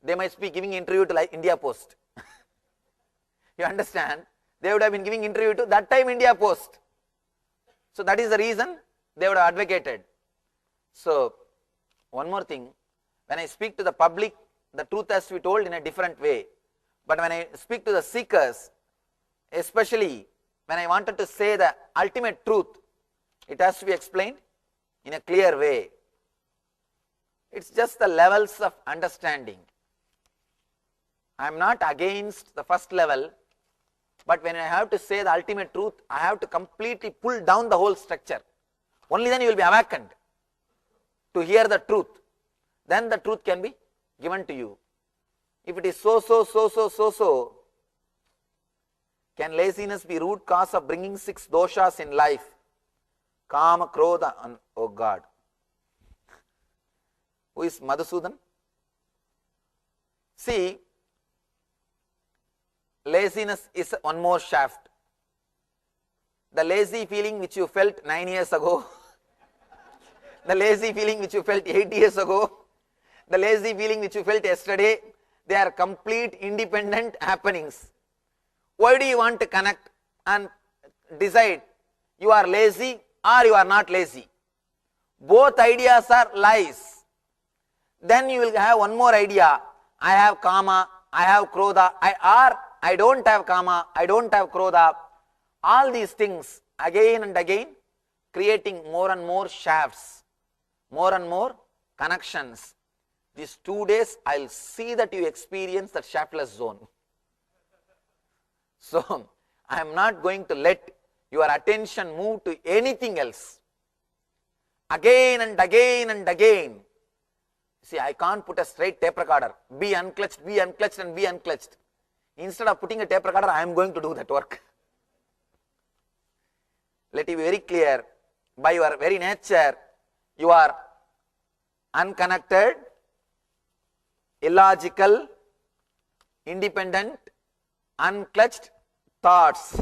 They might be giving interview to like India Post. You understand? They would have been giving interview to that time India Post. So that is the reason they would have advocated. So, one more thing, when I speak to the public, the truth has to be told in a different way. But when I speak to the seekers, especially when I wanted to say the ultimate truth, it has to be explained in a clear way. It's just the levels of understanding. I am not against the first level, but when I have to say the ultimate truth, I have to completely pull down the whole structure. Only then you will be awakened to hear the truth. Then the truth can be given to you. If it is so, can laziness be root cause of bringing 6 doshas in life? Kama, Krodha, and oh God. Who is Madhusudan? See, laziness is one more shaft. The lazy feeling which you felt 9 years ago, the lazy feeling which you felt 8 years ago, the lazy feeling which you felt yesterday, they are complete independent happenings. Why do you want to connect and decide you are lazy or you are not lazy? Both ideas are lies. Then you will have one more idea. I have kama, I have krodha, I don't have kama, I don't have krodha. All these things again and again creating more and more shafts, more and more connections. These 2 days I will see that you experience that shaftless zone. So I am not going to let your attention move to anything else. Again and again and again. See, I can't put a straight tape recorder. Be unclutched and be unclutched. Instead of putting a tape recorder, I am going to do that work. Let it be very clear, by your very nature, you are unconnected, illogical, independent, unclutched thoughts.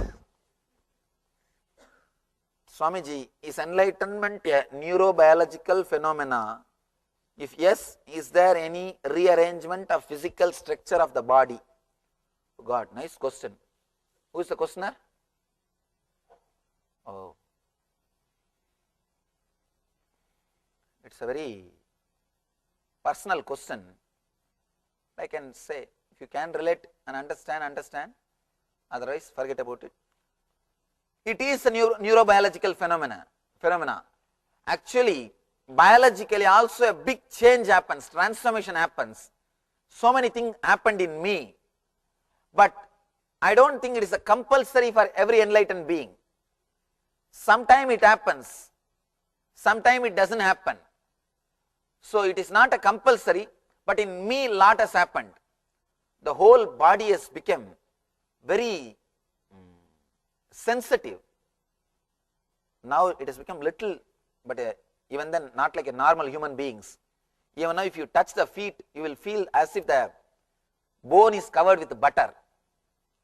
Swamiji, is enlightenment a neurobiological phenomena? If yes, is there any rearrangement of physical structure of the body? God, nice question. Who is the questioner? Oh, it's a very personal question. I can say, if you can relate and understand, otherwise forget about it. It is a neurobiological phenomena. Actually, biologically also a big change happens, transformation happens. So many things happened in me, but I don't think it is a compulsory for every enlightened being. Sometime it happens, sometime it doesn't happen. So it is not a compulsory, but in me lot has happened. The whole body has become very sensitive. Now it has become little, but even then not like a normal human beings. Even now if you touch the feet, you will feel as if the bone is covered with butter.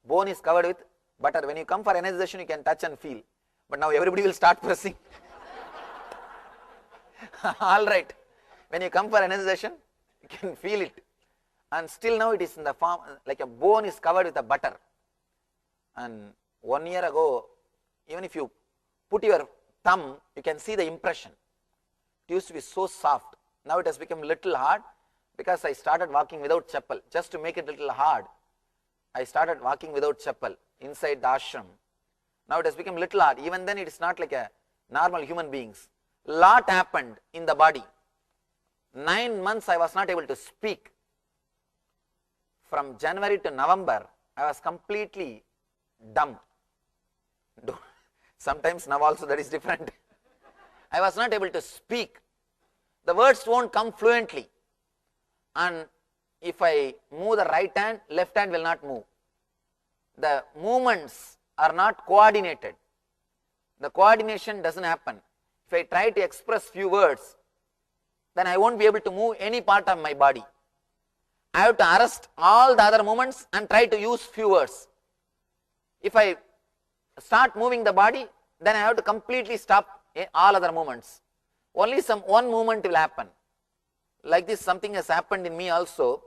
Bone is covered with butter. When you come for energization, you can touch and feel. But now everybody will start pressing. All right. When you come for energization, you can feel it. and still now it is in the form, like a bone is covered with a butter. And 1 year ago, even if you put your thumb, you can see the impression. It used to be so soft. Now it has become little hard because I started walking without chappal. Just to make it little hard, I started walking without chappal inside the ashram. Now it has become little hard. Even then it is not like a normal human beings. Lot happened in the body. 9 months I was not able to speak. From January to November, I was completely dumb. Sometimes now also that is different. I was not able to speak. The words won't come fluently. And if I move the right hand, left hand will not move. The movements are not coordinated. The coordination doesn't happen. If I try to express few words, then I won't be able to move any part of my body. I have to arrest all the other movements and try to use few words. If I start moving the body, then I have to completely stop all other movements. Only one movement will happen. Like this, something has happened in me also,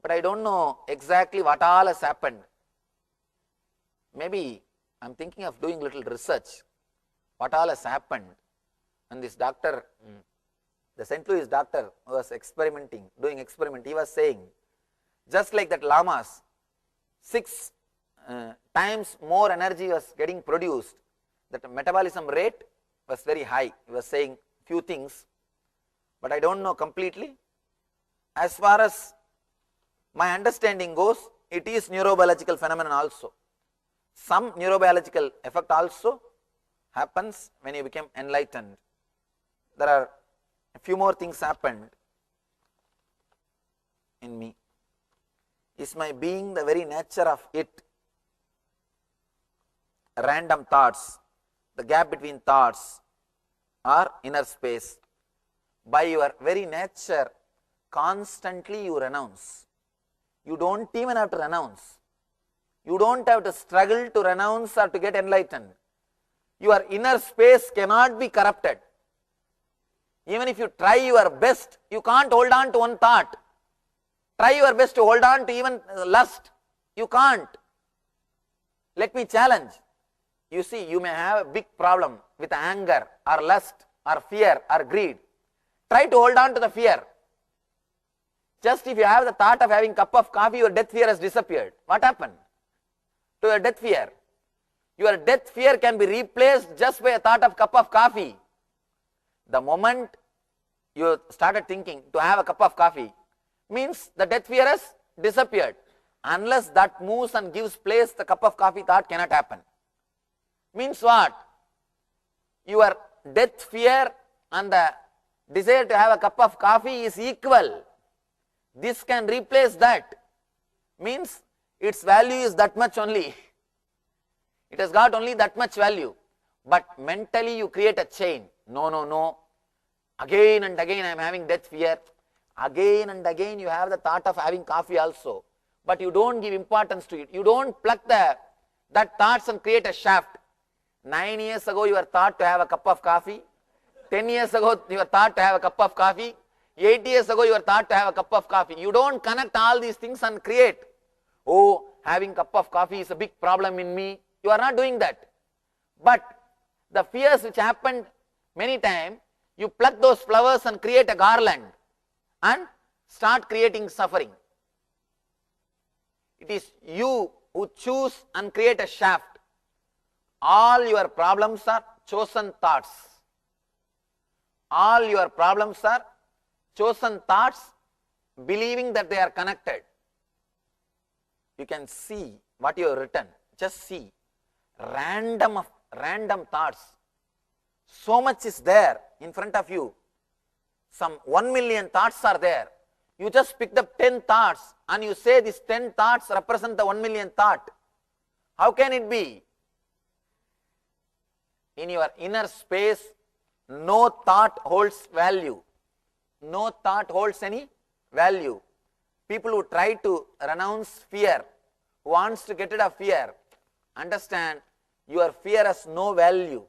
but I don't know exactly what all has happened. Maybe I am thinking of doing little research, what all has happened. And this doctor, the St. Louis doctor who was doing experiment, he was saying, just like that lamas, 6 times more energy was getting produced, that metabolism rate was very high. He was saying few things, but I don't know completely. As far as my understanding goes, it is neurobiological phenomenon also. Some neurobiological effect also happens when you become enlightened. There are a few more things happened in me. Is my being the very nature of it? Random thoughts, the gap between thoughts or inner space. By your very nature, constantly you renounce. You don't even have to renounce. You don't have to struggle to renounce or to get enlightened. Your inner space cannot be corrupted. Even if you try your best, you can't hold on to one thought. Try your best to hold on to even lust. You can't. Let me challenge. You see, you may have a big problem with anger or lust or fear or greed. Try to hold on to the fear. Just if you have the thought of having a cup of coffee, your death fear has disappeared. What happened to your death fear? Your death fear can be replaced just by a thought of cup of coffee. The moment you started thinking to have a cup of coffee, means the death fear has disappeared. Unless that moves and gives place, the cup of coffee thought cannot happen. Means what? Your death fear and the desire to have a cup of coffee is equal. This can replace that. Means its value is that much only. It has got only that much value. But mentally you create a chain. No. Again and again I am having death fear. Again and again you have the thought of having coffee also. But you don't give importance to it. You don't pluck that thoughts and create a shaft. 9 years ago you were thought to have a cup of coffee. 10 years ago you were thought to have a cup of coffee. 8 years ago you were thought to have a cup of coffee. You don't connect all these things and create. Oh, having cup of coffee is a big problem in me. You are not doing that. But the fears which happened many times, you pluck those flowers and create a garland and start creating suffering. It is you who choose and create a shaft. All your problems are chosen thoughts. All your problems are chosen thoughts, believing that they are connected. You can see what you have written. Just see. Random thoughts. So much is there in front of you. Some 1 million thoughts are there. You just picked up 10 thoughts and you say these 10 thoughts represent the 1 million thought. How can it be? In your inner space, no thought holds value. No thought holds any value. People who try to renounce fear, who wants to get rid of fear, understand your fear has no value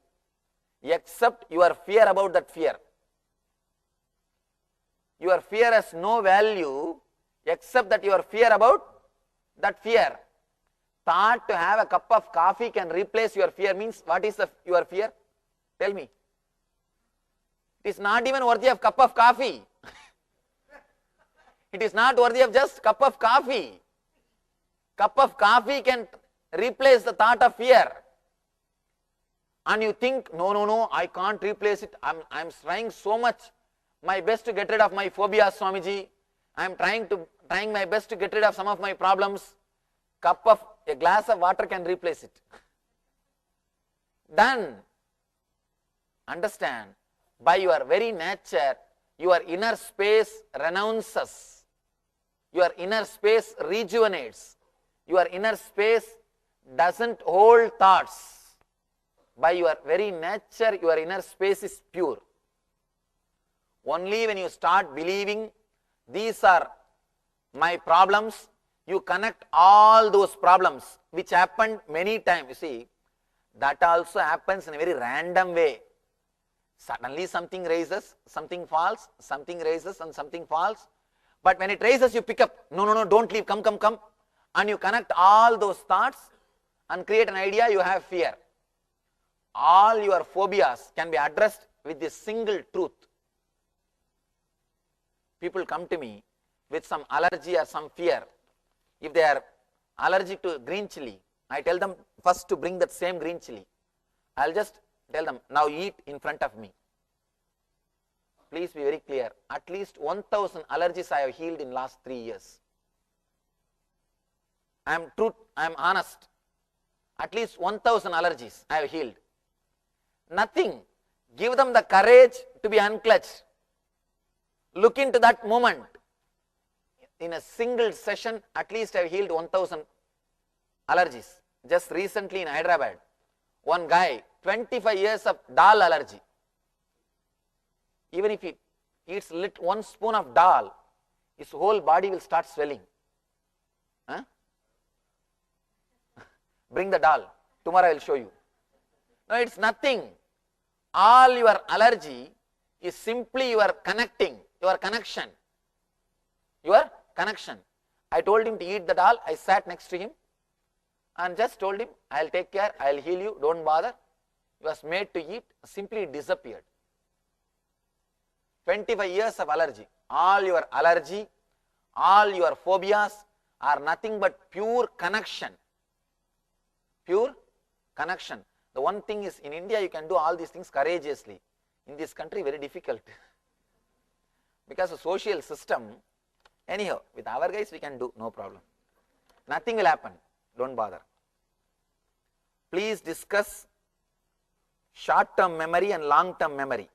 except your fear about that fear. Your fear has no value except that your fear about that fear. Thought to have a cup of coffee can replace your fear means what is your fear? Tell me. It is not even worthy of cup of coffee. It is not worthy of just cup of coffee. Cup of coffee can replace the thought of fear. And you think, no, I can't replace it. I'm trying so much my best to get rid of my phobia, Swamiji. I'm trying my best to get rid of some of my problems. A glass of water can replace it. Then, understand, by your very nature, your inner space renounces. Your inner space rejuvenates. Your inner space doesn't hold thoughts. By your very nature, your inner space is pure. Only when you start believing these are my problems, you connect all those problems which happened many times. You see, that also happens in a very random way. Suddenly something raises, something falls, something raises and something falls. But when it raises, you pick up, no, don't leave, come. And you connect all those thoughts and create an idea, you have fear. All your phobias can be addressed with this single truth. People come to me with some allergy or some fear. If they are allergic to green chili, I tell them first to bring that same green chili. I'll just tell them, now eat in front of me. Please be very clear. At least 1,000 allergies I have healed in last 3 years. I am honest. At least 1,000 allergies I have healed. Nothing. Give them the courage to be unclutched. Look into that moment. In a single session, at least I have healed 1,000 allergies. Just recently in Hyderabad, one guy, 25 years of dal allergy. Even if he eats one spoon of dal, his whole body will start swelling. Huh? Bring the dal. Tomorrow I will show you. No, it's nothing. All your allergy is simply your connection. I told him to eat the dal. I sat next to him and just told him, I'll take care, I'll heal you, don't bother. He was made to eat, simply disappeared. 25 years of allergy. All your allergy, all your phobias are nothing but pure connection. Pure connection. The one thing is, in India you can do all these things courageously. In this country, very difficult. Because the social system, anyhow, with our guys we can do, no problem. Nothing will happen, don't bother. Please discuss short-term memory and long-term memory.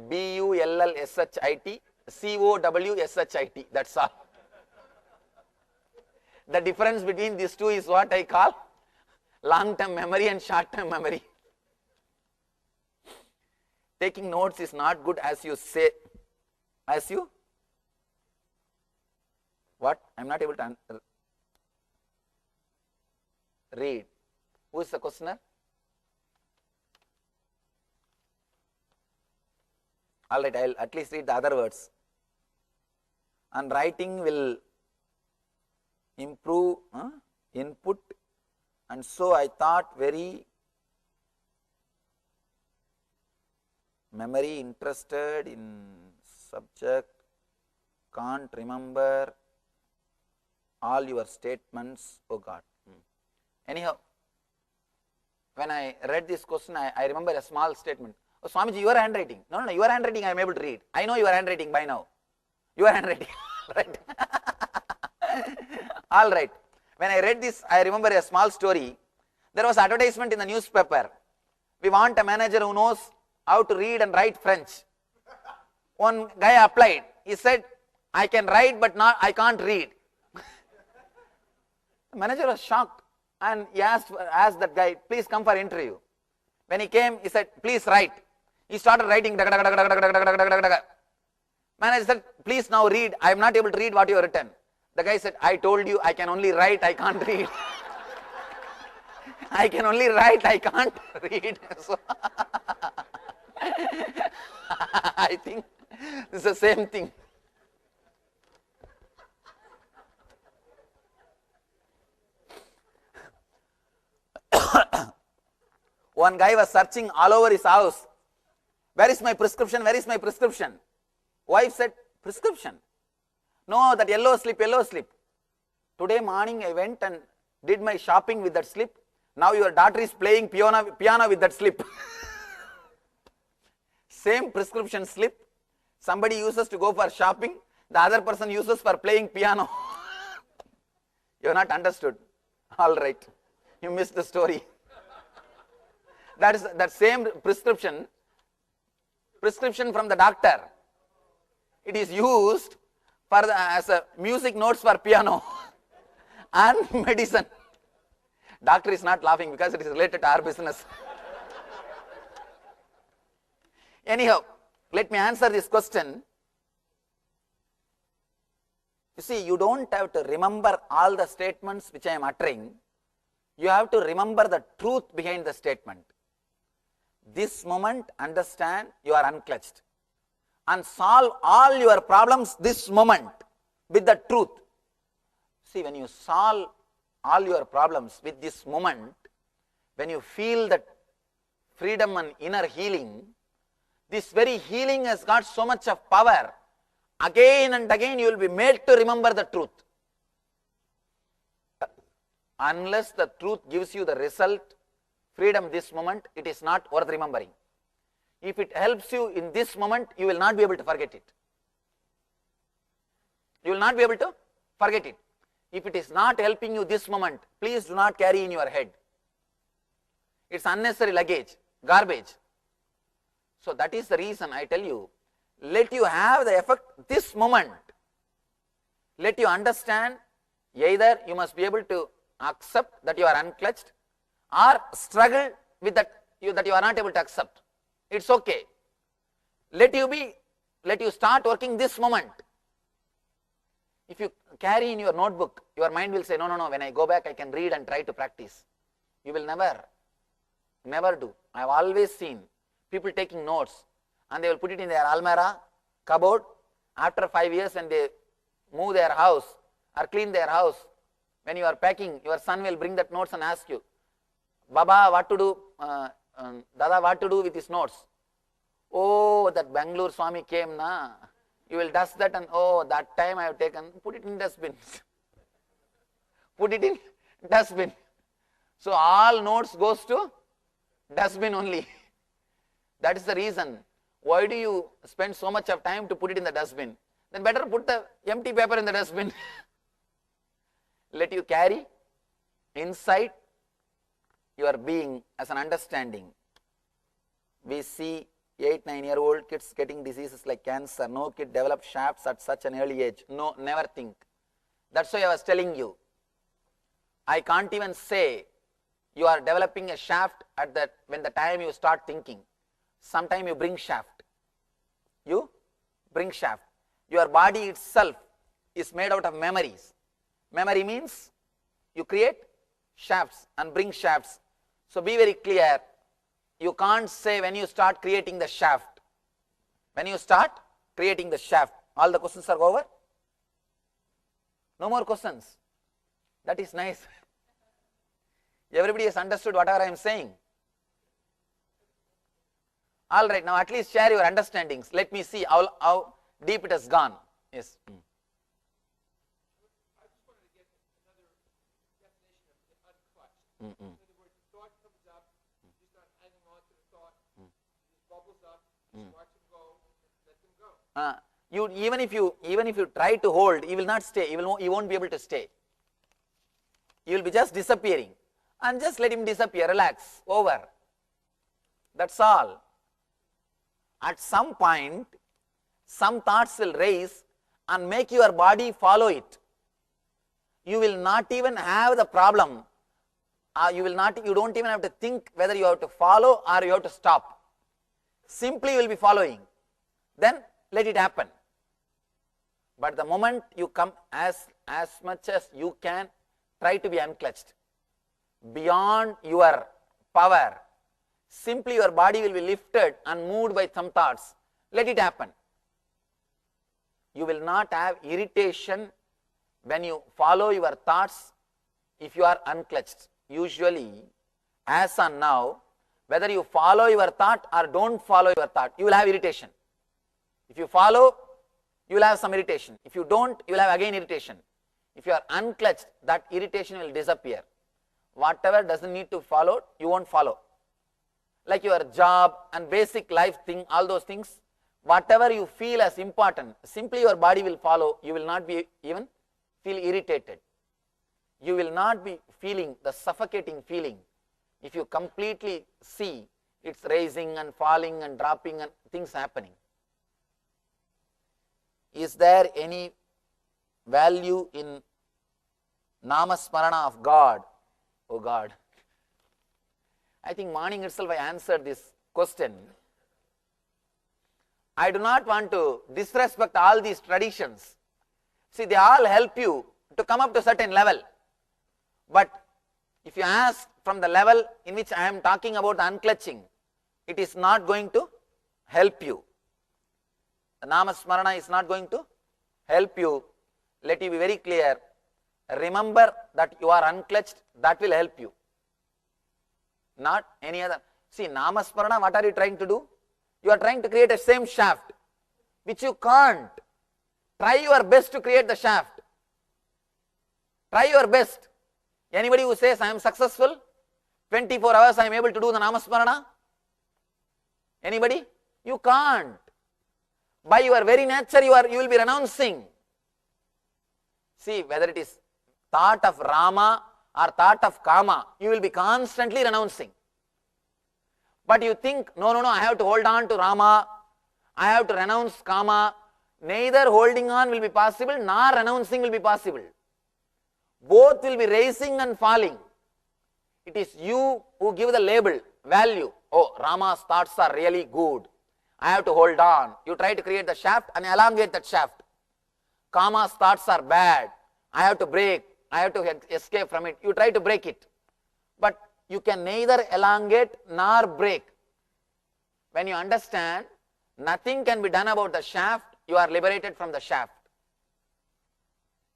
BULLSHIT, COWSHIT, that's all. The difference between these two is what I call long-term memory and short-term memory. Taking notes is not good as you say, what? I am not able to read. Who is the questioner? Alright, I will at least read the other words. And writing will improve input, and so I thought very memory interested in subject, can't remember all your statements, oh God. Anyhow, when I read this question, I remember a small statement. Oh, Swamiji, your handwriting. No, your handwriting I am able to read. I know your handwriting by now. Your handwriting. Right. All right. When I read this, I remember a small story. There was advertisement in the newspaper. We want a manager who knows how to read and write French. One guy applied. He said, I can write but I can't read. The manager was shocked and he asked that guy, please come for interview. When he came, he said, please write. He started writing. Manager said, please now read. I am not able to read what you have written. The guy said, I told you I can only write, I can't read. I can only write, I can't read. So I I think this is the same thing. One guy was searching all over his house. Where is my prescription? Where is my prescription? Wife said, prescription? No, that yellow slip, yellow slip. Today morning I went and did my shopping with that slip. Now your daughter is playing piano with that slip. Same prescription slip. Somebody uses to go for shopping. The other person uses for playing piano. You have not understood. All right. You missed the story. That is that same prescription from the doctor. It is used for as a music notes for piano and medicine. Doctor is not laughing because it is related to our business. Anyhow, let me answer this question. You see, you don't have to remember all the statements which I am uttering. You have to remember the truth behind the statement. This moment, understand you are unclutched and solve all your problems this moment with the truth. See, when you solve all your problems with this moment, when you feel that freedom and inner healing, this very healing has got so much of power. Again and again you will be made to remember the truth. Unless the truth gives you the result, freedom this moment, it is not worth remembering. If it helps you in this moment, you will not be able to forget it. You will not be able to forget it. If it is not helping you this moment, please do not carry in your head. It's unnecessary luggage, garbage. So that is the reason I tell you, let you have the effect this moment. Let you understand, either you must be able to accept that you are unclutched or struggle with that you are not able to accept. It's okay. Let you start working this moment. If you carry in your notebook, your mind will say, no, when I go back I can read and try to practice. You will never do. I have always seen people taking notes and they will put it in their almirah, cupboard. After 5 years when they move their house or clean their house, when you are packing, your son will bring that notes and ask you, Baba, what to do? Dada, what to do with his notes? Oh, that Bangalore Swami came, na. You will dust that and oh, that time I have taken, put it in dustbin. Put it in dustbin. So all notes goes to dustbin only. That is the reason. Why do you spend so much of time to put it in the dustbin? Then better put the empty paper in the dustbin. Let you carry inside your being as an understanding. We see 8-9-year-old kids getting diseases like cancer. No kid develops shafts at such an early age. No, never think. That's why I was telling you. I can't even say you are developing a shaft at that when the time you start thinking. Sometime you bring shaft. You bring shaft. Your body itself is made out of memories. Memory means you create shafts and bring shafts. So be very clear. You can't say when you start creating the shaft. When you start creating the shaft, all the questions are over? No more questions. That is nice. Everybody has understood whatever I am saying. All right, now at least share your understandings. Let me see how deep it has gone. Yes. I just wanted to get another definition of unclutched. In other words, the thought comes up, you're just not hanging on to the thought, it just bubbles up, just watch them go, let them go. Even if you try to hold, you will not stay. You won't be able to stay. You will be just disappearing. And just let him disappear, relax, over. That's all. At some point, some thoughts will raise and make your body follow it. You will not even have the problem. You don't even have to think whether you have to follow or you have to stop. Simply you will be following. Then let it happen. But the moment you come, as much as you can, try to be unclutched. Beyond your power, simply your body will be lifted and moved by some thoughts. Let it happen. You will not have irritation when you follow your thoughts if you are unclutched. Usually, as on now, whether you follow your thought or don't follow your thought, you will have irritation. If you follow, you will have some irritation. If you don't, you will have again irritation. If you are unclutched, that irritation will disappear. Whatever doesn't need to follow, you won't follow. Like your job and basic life thing, all those things, whatever you feel as important, simply your body will follow. You will not be even feel irritated. You will not be feeling the suffocating feeling if you completely see it's rising and falling and dropping and things happening. Is there any value in Namasmarana of God? Oh God. I think morning itself I answered this question. I do not want to disrespect all these traditions. See, they all help you to come up to a certain level. But if you ask from the level in which I am talking about unclutching, it is not going to help you. The Namasmarana is not going to help you. Let you be very clear. Remember that you are unclutched, that will help you. Not any other. See, Namasmarana, what are you trying to do? You are trying to create a same shaft, which you can't. Try your best to create the shaft. Try your best. Anybody who says, I am successful, 24 hours I am able to do the Namasmarana? Anybody? You can't. By your very nature, you will be renouncing. See, whether it is thought of Rama or thought of Kama, you will be constantly renouncing. But you think, no, I have to hold on to Rama, I have to renounce Kama. Neither holding on will be possible, nor renouncing will be possible. Both will be rising and falling. It is you who give the label, value. Oh, Rama's thoughts are really good. I have to hold on. You try to create the shaft and elongate that shaft. Kama's thoughts are bad. I have to break. I have to escape from it. You try to break it. But you can neither elongate nor break. When you understand, nothing can be done about the shaft, you are liberated from the shaft.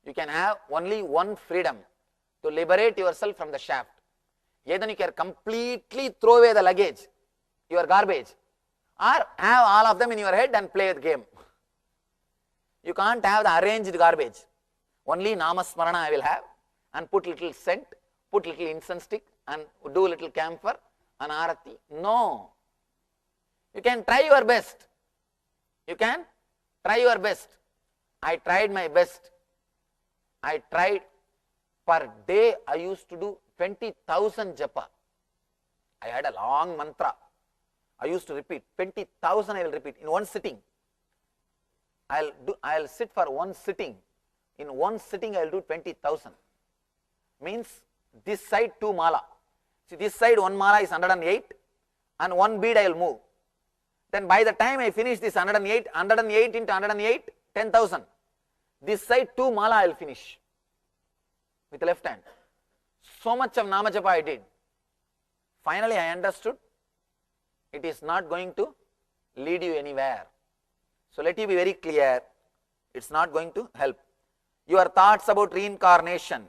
You can have only one freedom, to liberate yourself from the shaft. Either you can completely throw away the luggage, your garbage, or have all of them in your head and play the game. You can't have the arranged garbage. Only Namasmarana I will have, and put little scent, put little incense stick, and do little camphor and arati. No. You can try your best. You can try your best. I tried my best. I tried. Per day I used to do 20,000 japa. I had a long mantra. I used to repeat 20,000. I will repeat in one sitting. I'll sit for one sitting. In one sitting I will do 20,000. Means this side 2 mala. See, this side 1 mala is 108 and 1 bead I will move. Then by the time I finish this 108 into 108, 10,000. This side 2 mala I will finish with the left hand. So much of Nama Japa I did. Finally I understood it is not going to lead you anywhere. So let you be very clear, it's not going to help. Your thoughts about reincarnation,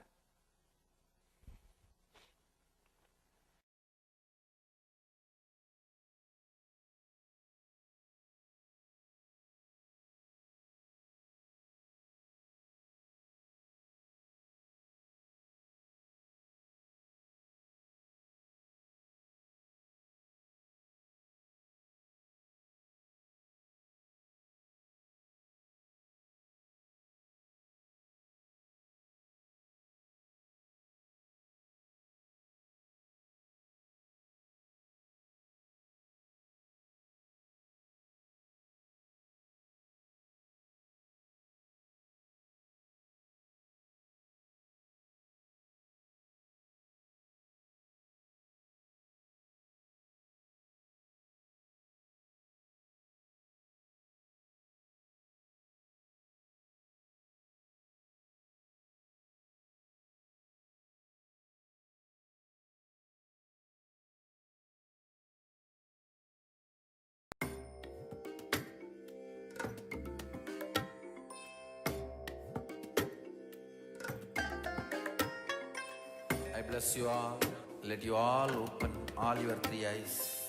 bless you all. Let you all open all your three eyes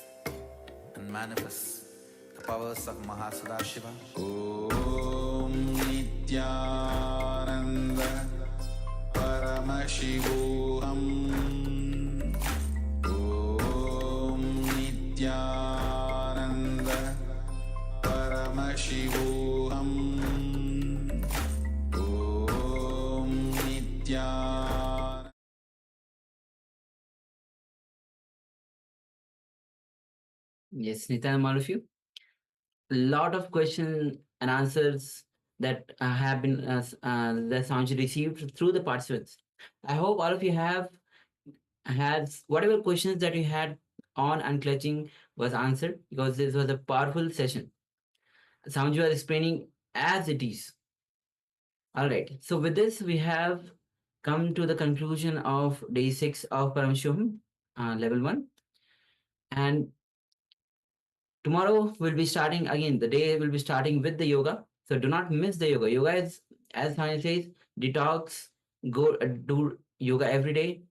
and manifest the powers of Mahasudashiva. Om Nithyananda Paramashivoham. Om Nithyananda Paramashivoham. Om Nithyananda. Yes, Nityananda, all of you. A lot of questions and answers that have been that Sanjay received through the participants. I hope all of you have had whatever questions that you had on unclutching was answered, because this was a powerful session. Sanjay was explaining as it is. All right. So with this, we have come to the conclusion of day 6 of Paramashivoham, level 1. And tomorrow we'll be starting again. The day will be starting with the yoga. So do not miss the yoga. Yoga is, as Sanya says, detox, go do yoga every day.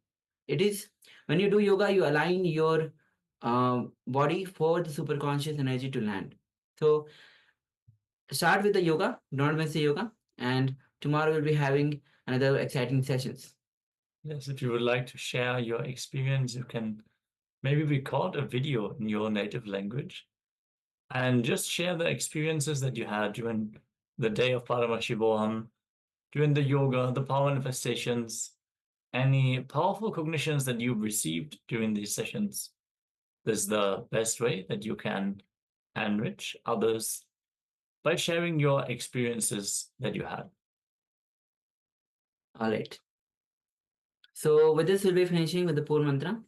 It is, when you do yoga, you align your body for the superconscious energy to land. So start with the yoga, don't miss the yoga. And tomorrow we'll be having another exciting sessions. Yes, if you would like to share your experience, you can maybe record a video in your native language and just share the experiences that you had during the day of Paramashivoham, during the yoga, the power manifestations, any powerful cognitions that you received during these sessions. This is the best way that you can enrich others by sharing your experiences that you had. All right. So with this, we'll be finishing with the Pur mantra.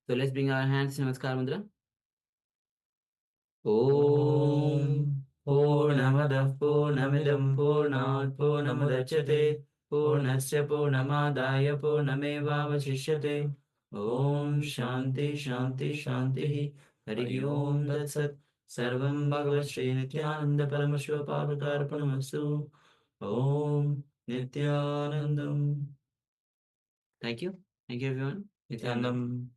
So let's bring our hands to Namaskar mantra. Om Purnamadah Purnamidam Purnat Purnamudachyate Purnasya Purnamadaya Purnamevavashishyate. Om Shanti Shanti Shanti. Hari Om Tat Sat. Sarvam Bhagavat Shri Nithyananda Paramashiva Padakarpanamastu. Om Nithyanandam. Thank you. Thank you, everyone. Nithyanandam.